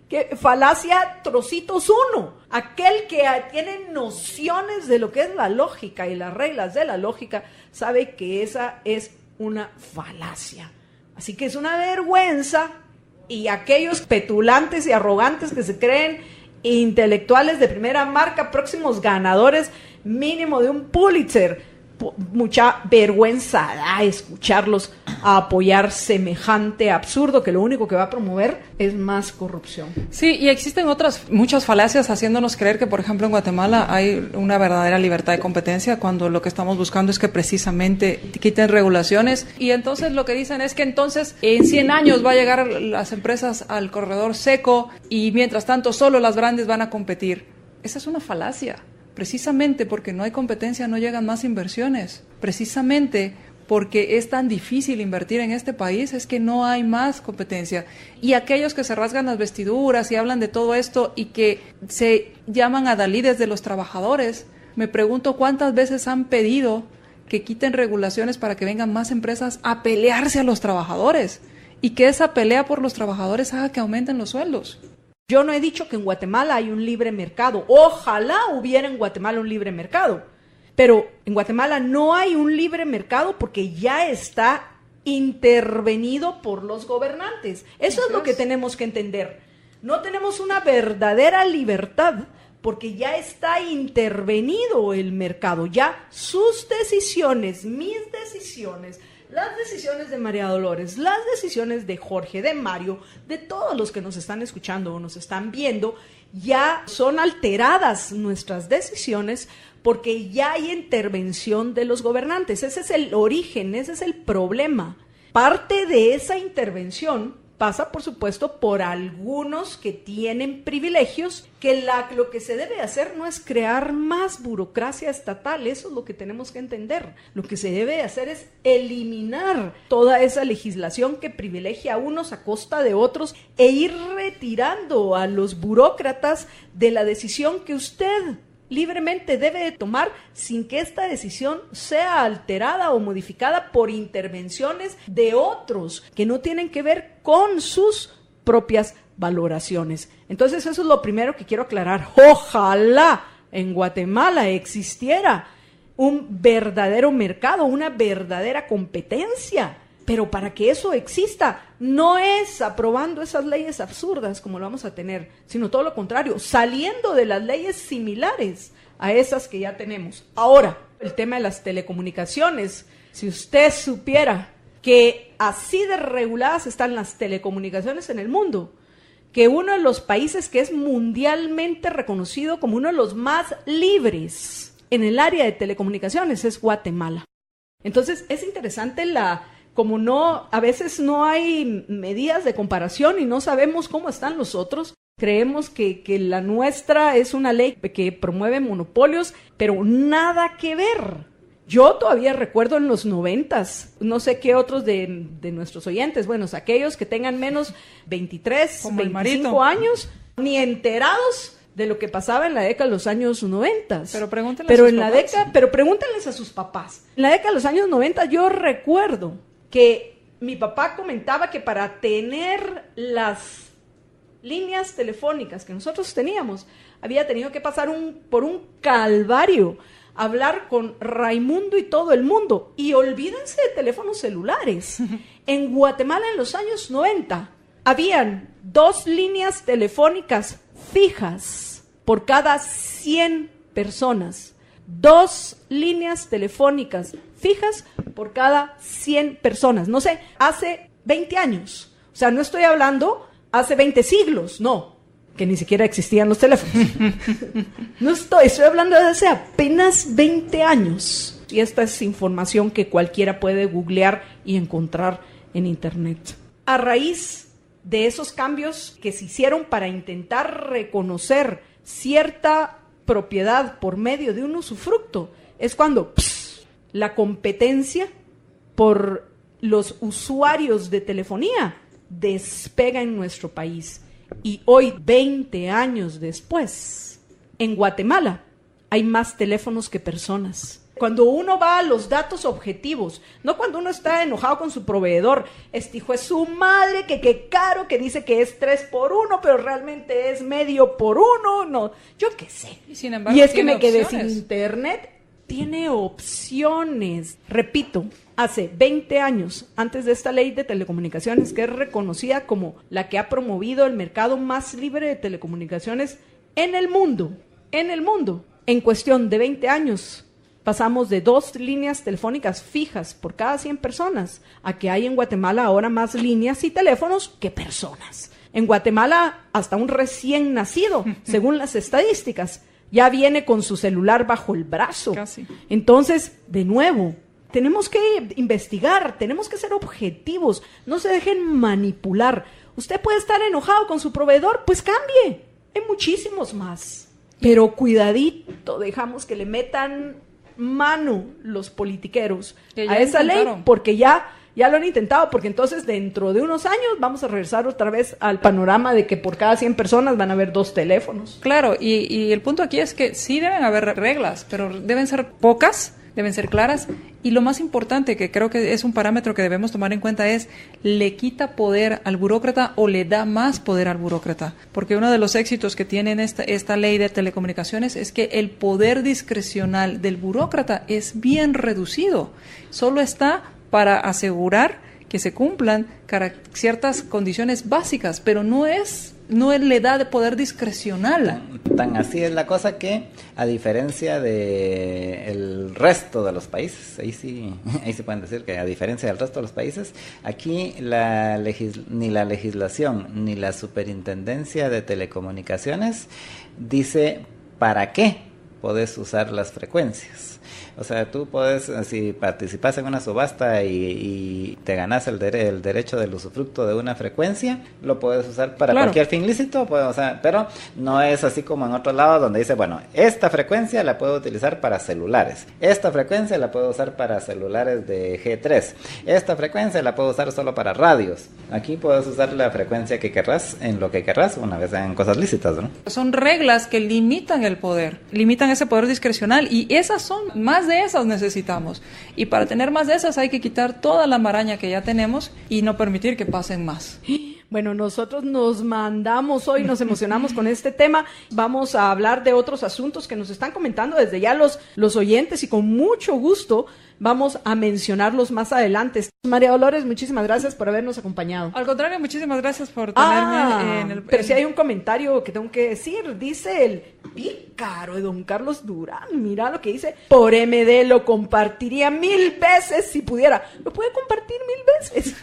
que falacia trocitos uno. Aquel que tiene nociones de lo que es la lógica y las reglas de la lógica sabe que esa es una falacia. Así que es una vergüenza, y aquellos petulantes y arrogantes que se creen intelectuales de primera marca, próximos ganadores mínimo de un Pulitzer, mucha vergüenza da escucharlos a apoyar semejante absurdo que lo único que va a promover es más corrupción. Sí, y existen muchas falacias haciéndonos creer que, por ejemplo, en Guatemala hay una verdadera libertad de competencia cuando lo que estamos buscando es que precisamente quiten regulaciones, y entonces lo que dicen es que entonces en 100 años va a llegar las empresas al corredor seco y mientras tanto solo las grandes van a competir. Esa es una falacia. Precisamente porque no hay competencia no llegan más inversiones. Precisamente porque es tan difícil invertir en este país es que no hay más competencia. Y aquellos que se rasgan las vestiduras y hablan de todo esto y que se llaman adalides de los trabajadores, me pregunto cuántas veces han pedido que quiten regulaciones para que vengan más empresas a pelearse a los trabajadores y que esa pelea por los trabajadores haga que aumenten los sueldos. Yo no he dicho que en Guatemala hay un libre mercado. Ojalá hubiera en Guatemala un libre mercado. Pero en Guatemala no hay un libre mercado porque ya está intervenido por los gobernantes. Eso es lo que tenemos que entender. No tenemos una verdadera libertad porque ya está intervenido el mercado. Ya sus decisiones, mis decisiones, las decisiones de María Dolores, las decisiones de Jorge, de Mario, de todos los que nos están escuchando o nos están viendo, ya son alteradas nuestras decisiones porque ya hay intervención de los gobernantes. Ese es el origen, ese es el problema. Parte de esa intervención pasa, por supuesto, por algunos que tienen privilegios, que lo que se debe hacer no es crear más burocracia estatal, eso es lo que tenemos que entender. Lo que se debe hacer es eliminar toda esa legislación que privilegia a unos a costa de otros e ir retirando a los burócratas de la decisión que usted libremente debe de tomar sin que esta decisión sea alterada o modificada por intervenciones de otros que no tienen que ver con sus propias valoraciones. Entonces eso es lo primero que quiero aclarar. Ojalá en Guatemala existiera un verdadero mercado, una verdadera competencia. Pero para que eso exista, no es aprobando esas leyes absurdas como lo vamos a tener, sino todo lo contrario, saliendo de las leyes similares a esas que ya tenemos. Ahora, el tema de las telecomunicaciones. Si usted supiera que así de reguladas están las telecomunicaciones en el mundo, que uno de los países que es mundialmente reconocido como uno de los más libres en el área de telecomunicaciones es Guatemala. Entonces, es interesante a veces no hay medidas de comparación y no sabemos cómo están los otros, creemos que la nuestra es una ley que promueve monopolios, pero nada que ver. Yo todavía recuerdo en los 90s, no sé qué otros de nuestros oyentes, bueno, aquellos que tengan menos 23, como 25 años, ni enterados de lo que pasaba en la década de los años 90. Pero pregúntenles a sus papás. Pero pregúntenles a sus papás. En la década de los años 90 yo recuerdo que mi papá comentaba que para tener las líneas telefónicas que nosotros teníamos, había tenido que pasar por un calvario, hablar con Raimundo y todo el mundo. Y olvídense de teléfonos celulares. En Guatemala en los años 90 habían 2 líneas telefónicas fijas por cada 100 personas. 2 líneas telefónicas fijas por cada 100 personas. No sé, hace 20 años. O sea, no estoy hablando hace 20 siglos, no, que ni siquiera existían los teléfonos. No estoy hablando de hace apenas 20 años. Y esta es información que cualquiera puede googlear y encontrar en internet. A raíz de esos cambios que se hicieron para intentar reconocer cierta propiedad por medio de un usufructo, es cuando la competencia por los usuarios de telefonía despega en nuestro país. Y hoy, 20 años después, en Guatemala hay más teléfonos que personas. Cuando uno va a los datos objetivos, no cuando uno está enojado con su proveedor, este hijo es su madre, que qué caro, que dice que es 3 por 1, pero realmente es medio por 1, no, yo qué sé. Y sin embargo, y es que me quedé sin internet. Tiene opciones. Repito, hace 20 años, antes de esta ley de telecomunicaciones, que es reconocida como la que ha promovido el mercado más libre de telecomunicaciones en el mundo, en cuestión de 20 años, pasamos de 2 líneas telefónicas fijas por cada 100 personas a que hay en Guatemala ahora más líneas y teléfonos que personas. En Guatemala, hasta un recién nacido, según las estadísticas, ya viene con su celular bajo el brazo. Casi. Entonces, de nuevo, tenemos que investigar, tenemos que ser objetivos, no se dejen manipular. Usted puede estar enojado con su proveedor, pues cambie. Hay muchísimos más. Pero cuidadito, dejamos que le metan mano los politiqueros a esa ley, porque ya lo han intentado, porque entonces dentro de unos años vamos a regresar otra vez al panorama de que por cada 100 personas van a haber 2 teléfonos. Claro, y el punto aquí es que sí deben haber reglas, pero deben ser pocas, deben ser claras, y lo más importante, que creo que es un parámetro que debemos tomar en cuenta, es ¿le quita poder al burócrata o le da más poder al burócrata? Porque uno de los éxitos que tiene esta ley de telecomunicaciones es que el poder discrecional del burócrata es bien reducido, solo está para asegurar que se cumplan ciertas condiciones básicas, pero no le da de poder discrecional. Tan así es la cosa que, a diferencia de el resto de los países, ahí sí pueden decir que a diferencia del resto de los países, aquí ni la legislación ni la superintendencia de telecomunicaciones dice para qué podés usar las frecuencias. O sea, tú puedes, si participas en una subasta y te ganas el derecho del usufructo de una frecuencia, lo puedes usar para cualquier fin lícito, pues, o sea, pero no es así como en otros lados donde dice, bueno, esta frecuencia la puedo utilizar para celulares, esta frecuencia la puedo usar para celulares de G3, esta frecuencia la puedo usar solo para radios. Aquí puedes usar la frecuencia que querrás en lo que querrás, una vez en cosas lícitas, ¿no? Son reglas que limitan el poder, limitan ese poder discrecional, y esas son, más de esas necesitamos, y para tener más de esas hay que quitar toda la maraña que ya tenemos y no permitir que pasen más. Bueno, nosotros nos mandamos hoy, nos emocionamos con este tema. Vamos a hablar de otros asuntos que nos están comentando desde ya los oyentes, y con mucho gusto vamos a mencionarlos más adelante. María Dolores, muchísimas gracias por habernos acompañado. Al contrario, muchísimas gracias por tenerme pero sí hay un comentario que tengo que decir. Dice el pícaro de don Carlos Durán, mira lo que dice: por MD lo compartiría 1000 veces si pudiera. Lo puede compartir 1000 veces.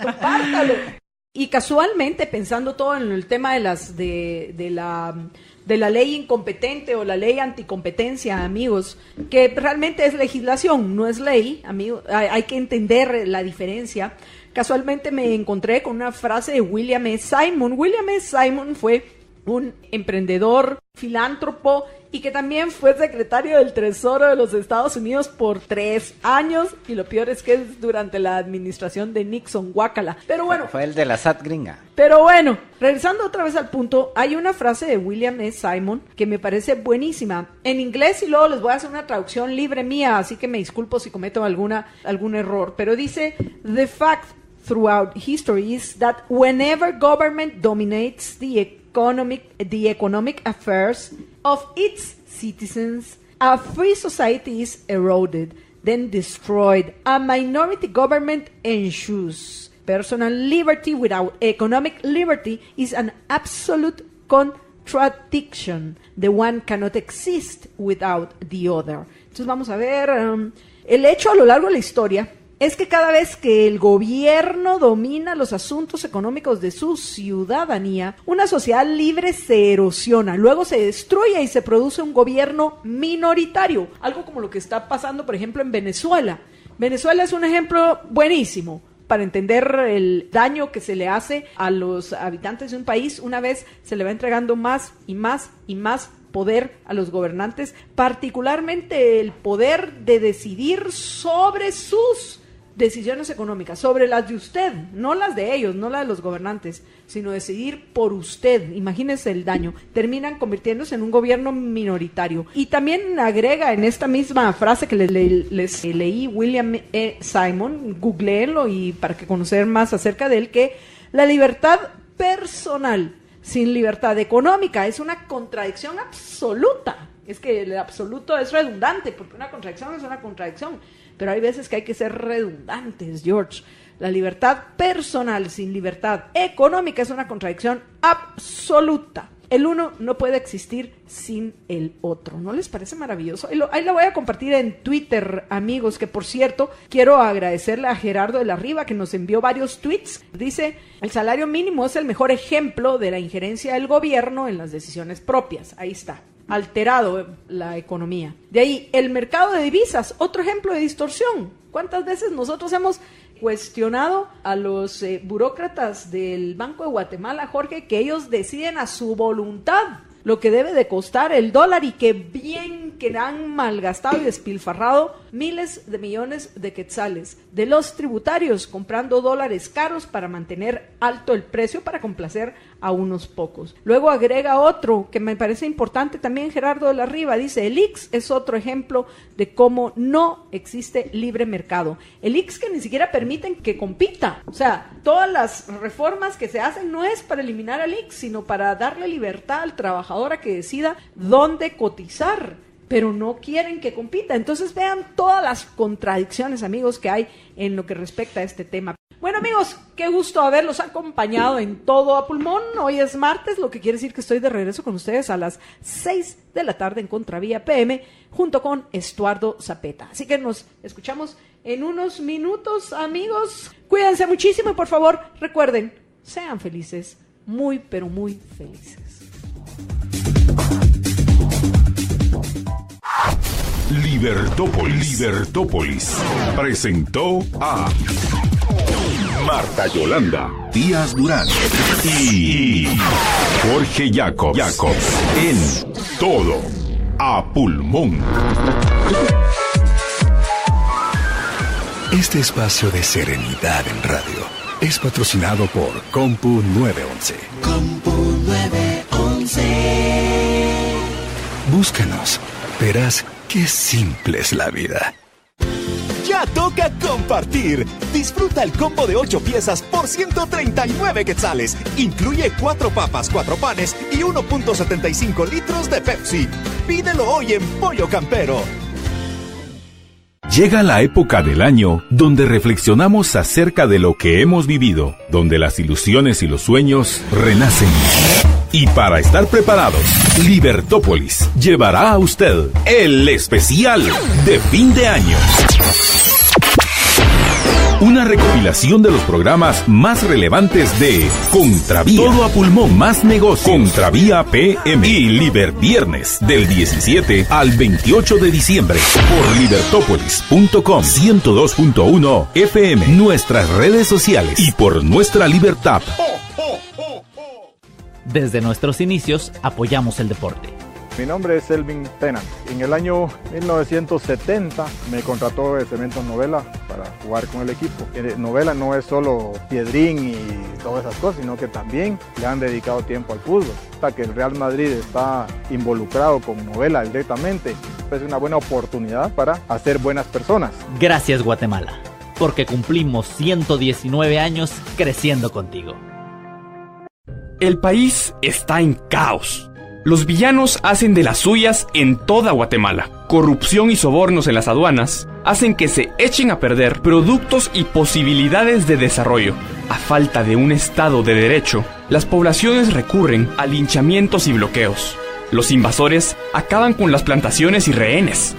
Compártalo. Y casualmente, pensando todo en el tema de la ley incompetente o la ley anticompetencia, amigos, que realmente es legislación, no es ley, amigos, hay que entender la diferencia. Casualmente me encontré con una frase de William S. Simon. William S. Simon fue un emprendedor, filántropo, y que también fue secretario del Tesoro de los Estados Unidos por 3 años, y lo peor es que es durante la administración de Nixon, guácala. Pero bueno, fue el de la SAT gringa. Pero bueno, regresando otra vez al punto, hay una frase de William S. Simon que me parece buenísima, en inglés, y luego les voy a hacer una traducción libre mía, así que me disculpo si cometo algún error, pero dice: the fact throughout history is that whenever government dominates the economic affairs of its citizens, a free society is eroded, then destroyed. A minority government ensues. Personal liberty without economic liberty is an absolute contradiction. The one cannot exist without the other. Entonces vamos a ver, el hecho a lo largo de la historia es que cada vez que el gobierno domina los asuntos económicos de su ciudadanía, una sociedad libre se erosiona, luego se destruye y se produce un gobierno minoritario, algo como lo que está pasando, por ejemplo, en Venezuela. Venezuela es un ejemplo buenísimo para entender el daño que se le hace a los habitantes de un país una vez se le va entregando más y más y más poder a los gobernantes, particularmente el poder de decidir sobre sus decisiones económicas, sobre las de usted, no las de ellos, no las de los gobernantes, sino decidir por usted. Imagínense el daño. Terminan convirtiéndose en un gobierno minoritario. Y también agrega en esta misma frase que les leí, William E. Simon, googleenlo y para que conocer más acerca de él, que la libertad personal sin libertad económica es una contradicción absoluta. Es que el absoluto es redundante, porque una contradicción es una contradicción, pero hay veces que hay que ser redundantes, George. La libertad personal sin libertad económica es una contradicción absoluta. El uno no puede existir sin el otro. ¿No les parece maravilloso? Ahí lo voy a compartir en Twitter, amigos, que por cierto, quiero agradecerle a Gerardo de la Riva, que nos envió varios tweets. Dice, el salario mínimo es el mejor ejemplo de la injerencia del gobierno en las decisiones propias. Ahí está. Alterado la economía. De ahí, el mercado de divisas, otro ejemplo de distorsión. ¿Cuántas veces nosotros hemos cuestionado a los burócratas del Banco de Guatemala, Jorge, que ellos deciden a su voluntad lo que debe de costar el dólar y que bien que han malgastado y despilfarrado miles de millones de quetzales de los tributarios comprando dólares caros para mantener alto el precio para complacer a unos pocos? Luego agrega otro que me parece importante también, Gerardo de la Riva, dice, el IX es otro ejemplo de cómo no existe libre mercado. El IX que ni siquiera permiten que compita. O sea, todas las reformas que se hacen no es para eliminar al IX, sino para darle libertad al trabajador a que decida dónde cotizar, pero no quieren que compita. Entonces vean todas las contradicciones, amigos, que hay en lo que respecta a este tema. Bueno, amigos, qué gusto haberlos acompañado en Todo a Pulmón. Hoy es martes, lo que quiere decir que estoy de regreso con ustedes a las 6 de la tarde en Contravía PM, junto con Estuardo Zapeta. Así que nos escuchamos en unos minutos, amigos. Cuídense muchísimo y por favor, recuerden, sean felices, muy, pero muy felices. Libertópolis presentó a Marta Yolanda Díaz Durán y Jorge Jacobs en Todo a Pulmón. Este espacio de serenidad en radio es patrocinado por Compu 911. Compu 911. Búscanos, verás qué simple es la vida. Ya toca compartir. Disfruta el combo de 8 piezas por 139 quetzales. Incluye 4 papas, 4 panes y 1.75 litros de Pepsi. Pídelo hoy en Pollo Campero. Llega la época del año donde reflexionamos acerca de lo que hemos vivido, donde las ilusiones y los sueños renacen. Y para estar preparados, Libertópolis llevará a usted el especial de fin de año. Una recopilación de los programas más relevantes de Contravía, Todo a Pulmón, Más Negocios, Contravía PM y Liberviernes del 17 al 28 de diciembre por libertópolis.com, 102.1 FM, nuestras redes sociales y por nuestra libertad. Desde nuestros inicios apoyamos el deporte. Mi nombre es Elvin Tena. En el año 1970 me contrató el Cementos Novela para jugar con el equipo. Novela no es solo piedrín y todas esas cosas, sino que también le han dedicado tiempo al fútbol. Hasta que el Real Madrid está involucrado con Novela directamente, es una buena oportunidad para hacer buenas personas. Gracias, Guatemala, porque cumplimos 119 años creciendo contigo. El país está en caos. Los villanos hacen de las suyas en toda Guatemala. Corrupción y sobornos en las aduanas hacen que se echen a perder productos y posibilidades de desarrollo. A falta de un Estado de derecho, las poblaciones recurren a linchamientos y bloqueos. Los invasores acaban con las plantaciones y rehenes.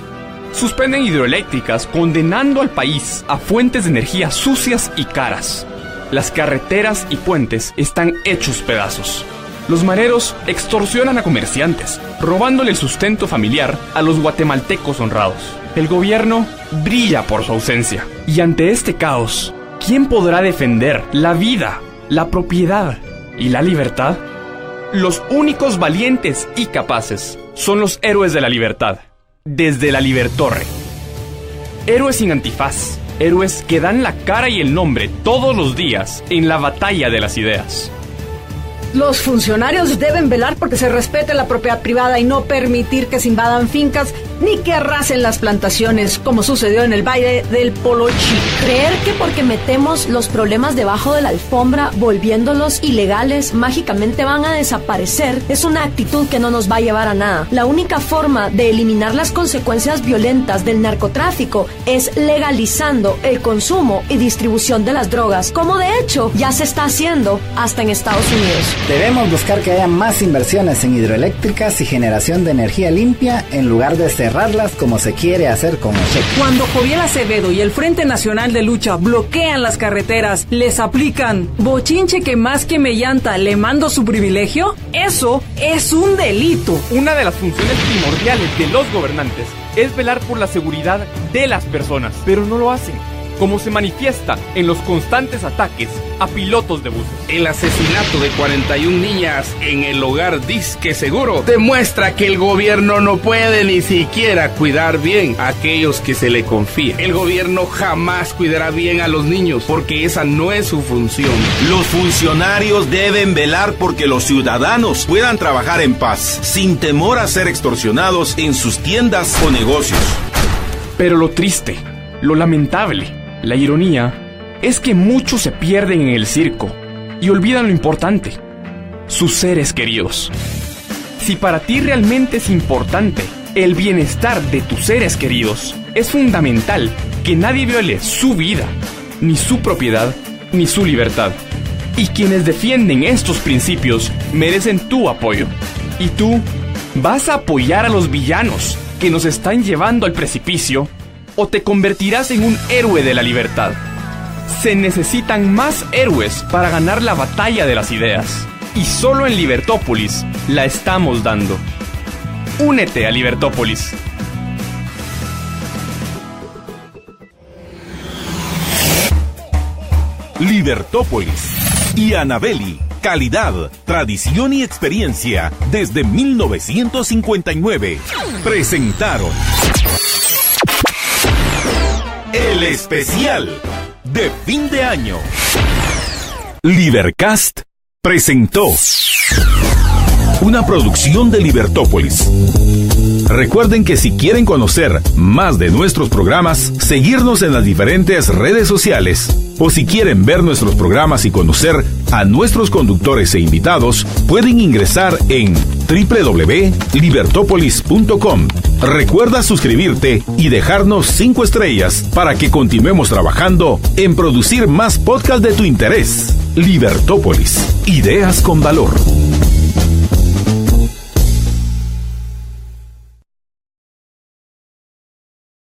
Suspenden hidroeléctricas, condenando al país a fuentes de energía sucias y caras. Las carreteras y puentes están hechos pedazos. Los mareros extorsionan a comerciantes, robándole el sustento familiar a los guatemaltecos honrados. El gobierno brilla por su ausencia. Y ante este caos, ¿quién podrá defender la vida, la propiedad y la libertad? Los únicos valientes y capaces son los héroes de la libertad, desde la Libertorre. Héroes sin antifaz, héroes que dan la cara y el nombre todos los días en la batalla de las ideas. Los funcionarios deben velar porque se respete la propiedad privada y no permitir que se invadan fincas ni que arrasen las plantaciones, como sucedió en el Valle del Polochi. Creer que porque metemos los problemas debajo de la alfombra, volviéndolos ilegales, mágicamente van a desaparecer, es una actitud que no nos va a llevar a nada. La única forma de eliminar las consecuencias violentas del narcotráfico es legalizando el consumo y distribución de las drogas, como de hecho ya se está haciendo hasta en Estados Unidos. Debemos buscar que haya más inversiones en hidroeléctricas y generación de energía limpia en lugar de cerrarlas como se quiere hacer con Ocheque. Cuando Joviel Acevedo y el Frente Nacional de Lucha bloquean las carreteras, les aplican bochinche que más que me llanta le mando su privilegio, eso es un delito. Una de las funciones primordiales de los gobernantes es velar por la seguridad de las personas, pero no lo hacen, como se manifiesta en los constantes ataques a pilotos de buses. El asesinato de 41 niñas en el hogar Disque Seguro demuestra que el gobierno no puede ni siquiera cuidar bien a aquellos que se le confía. El gobierno jamás cuidará bien a los niños porque esa no es su función. Los funcionarios deben velar porque los ciudadanos puedan trabajar en paz, sin temor a ser extorsionados en sus tiendas o negocios. Pero lo triste, lo lamentable, la ironía es que muchos se pierden en el circo y olvidan lo importante, sus seres queridos. Si para ti realmente es importante el bienestar de tus seres queridos, es fundamental que nadie viole su vida, ni su propiedad, ni su libertad. Y quienes defienden estos principios merecen tu apoyo. ¿Y tú vas a apoyar a los villanos que nos están llevando al precipicio? ¿O te convertirás en un héroe de la libertad? Se necesitan más héroes para ganar la batalla de las ideas. Y solo en Libertópolis la estamos dando. Únete a Libertópolis. Libertópolis y Anabeli. Calidad, tradición y experiencia desde 1959. Presentaron el especial de fin de año. Libercast presentó una producción de Libertópolis. Recuerden que si quieren conocer más de nuestros programas, seguirnos en las diferentes redes sociales, o si quieren ver nuestros programas y conocer a nuestros conductores e invitados, pueden ingresar en www.libertopolis.com. Recuerda suscribirte y dejarnos 5 estrellas para que continuemos trabajando en producir más podcasts de tu interés. Libertópolis, ideas con valor.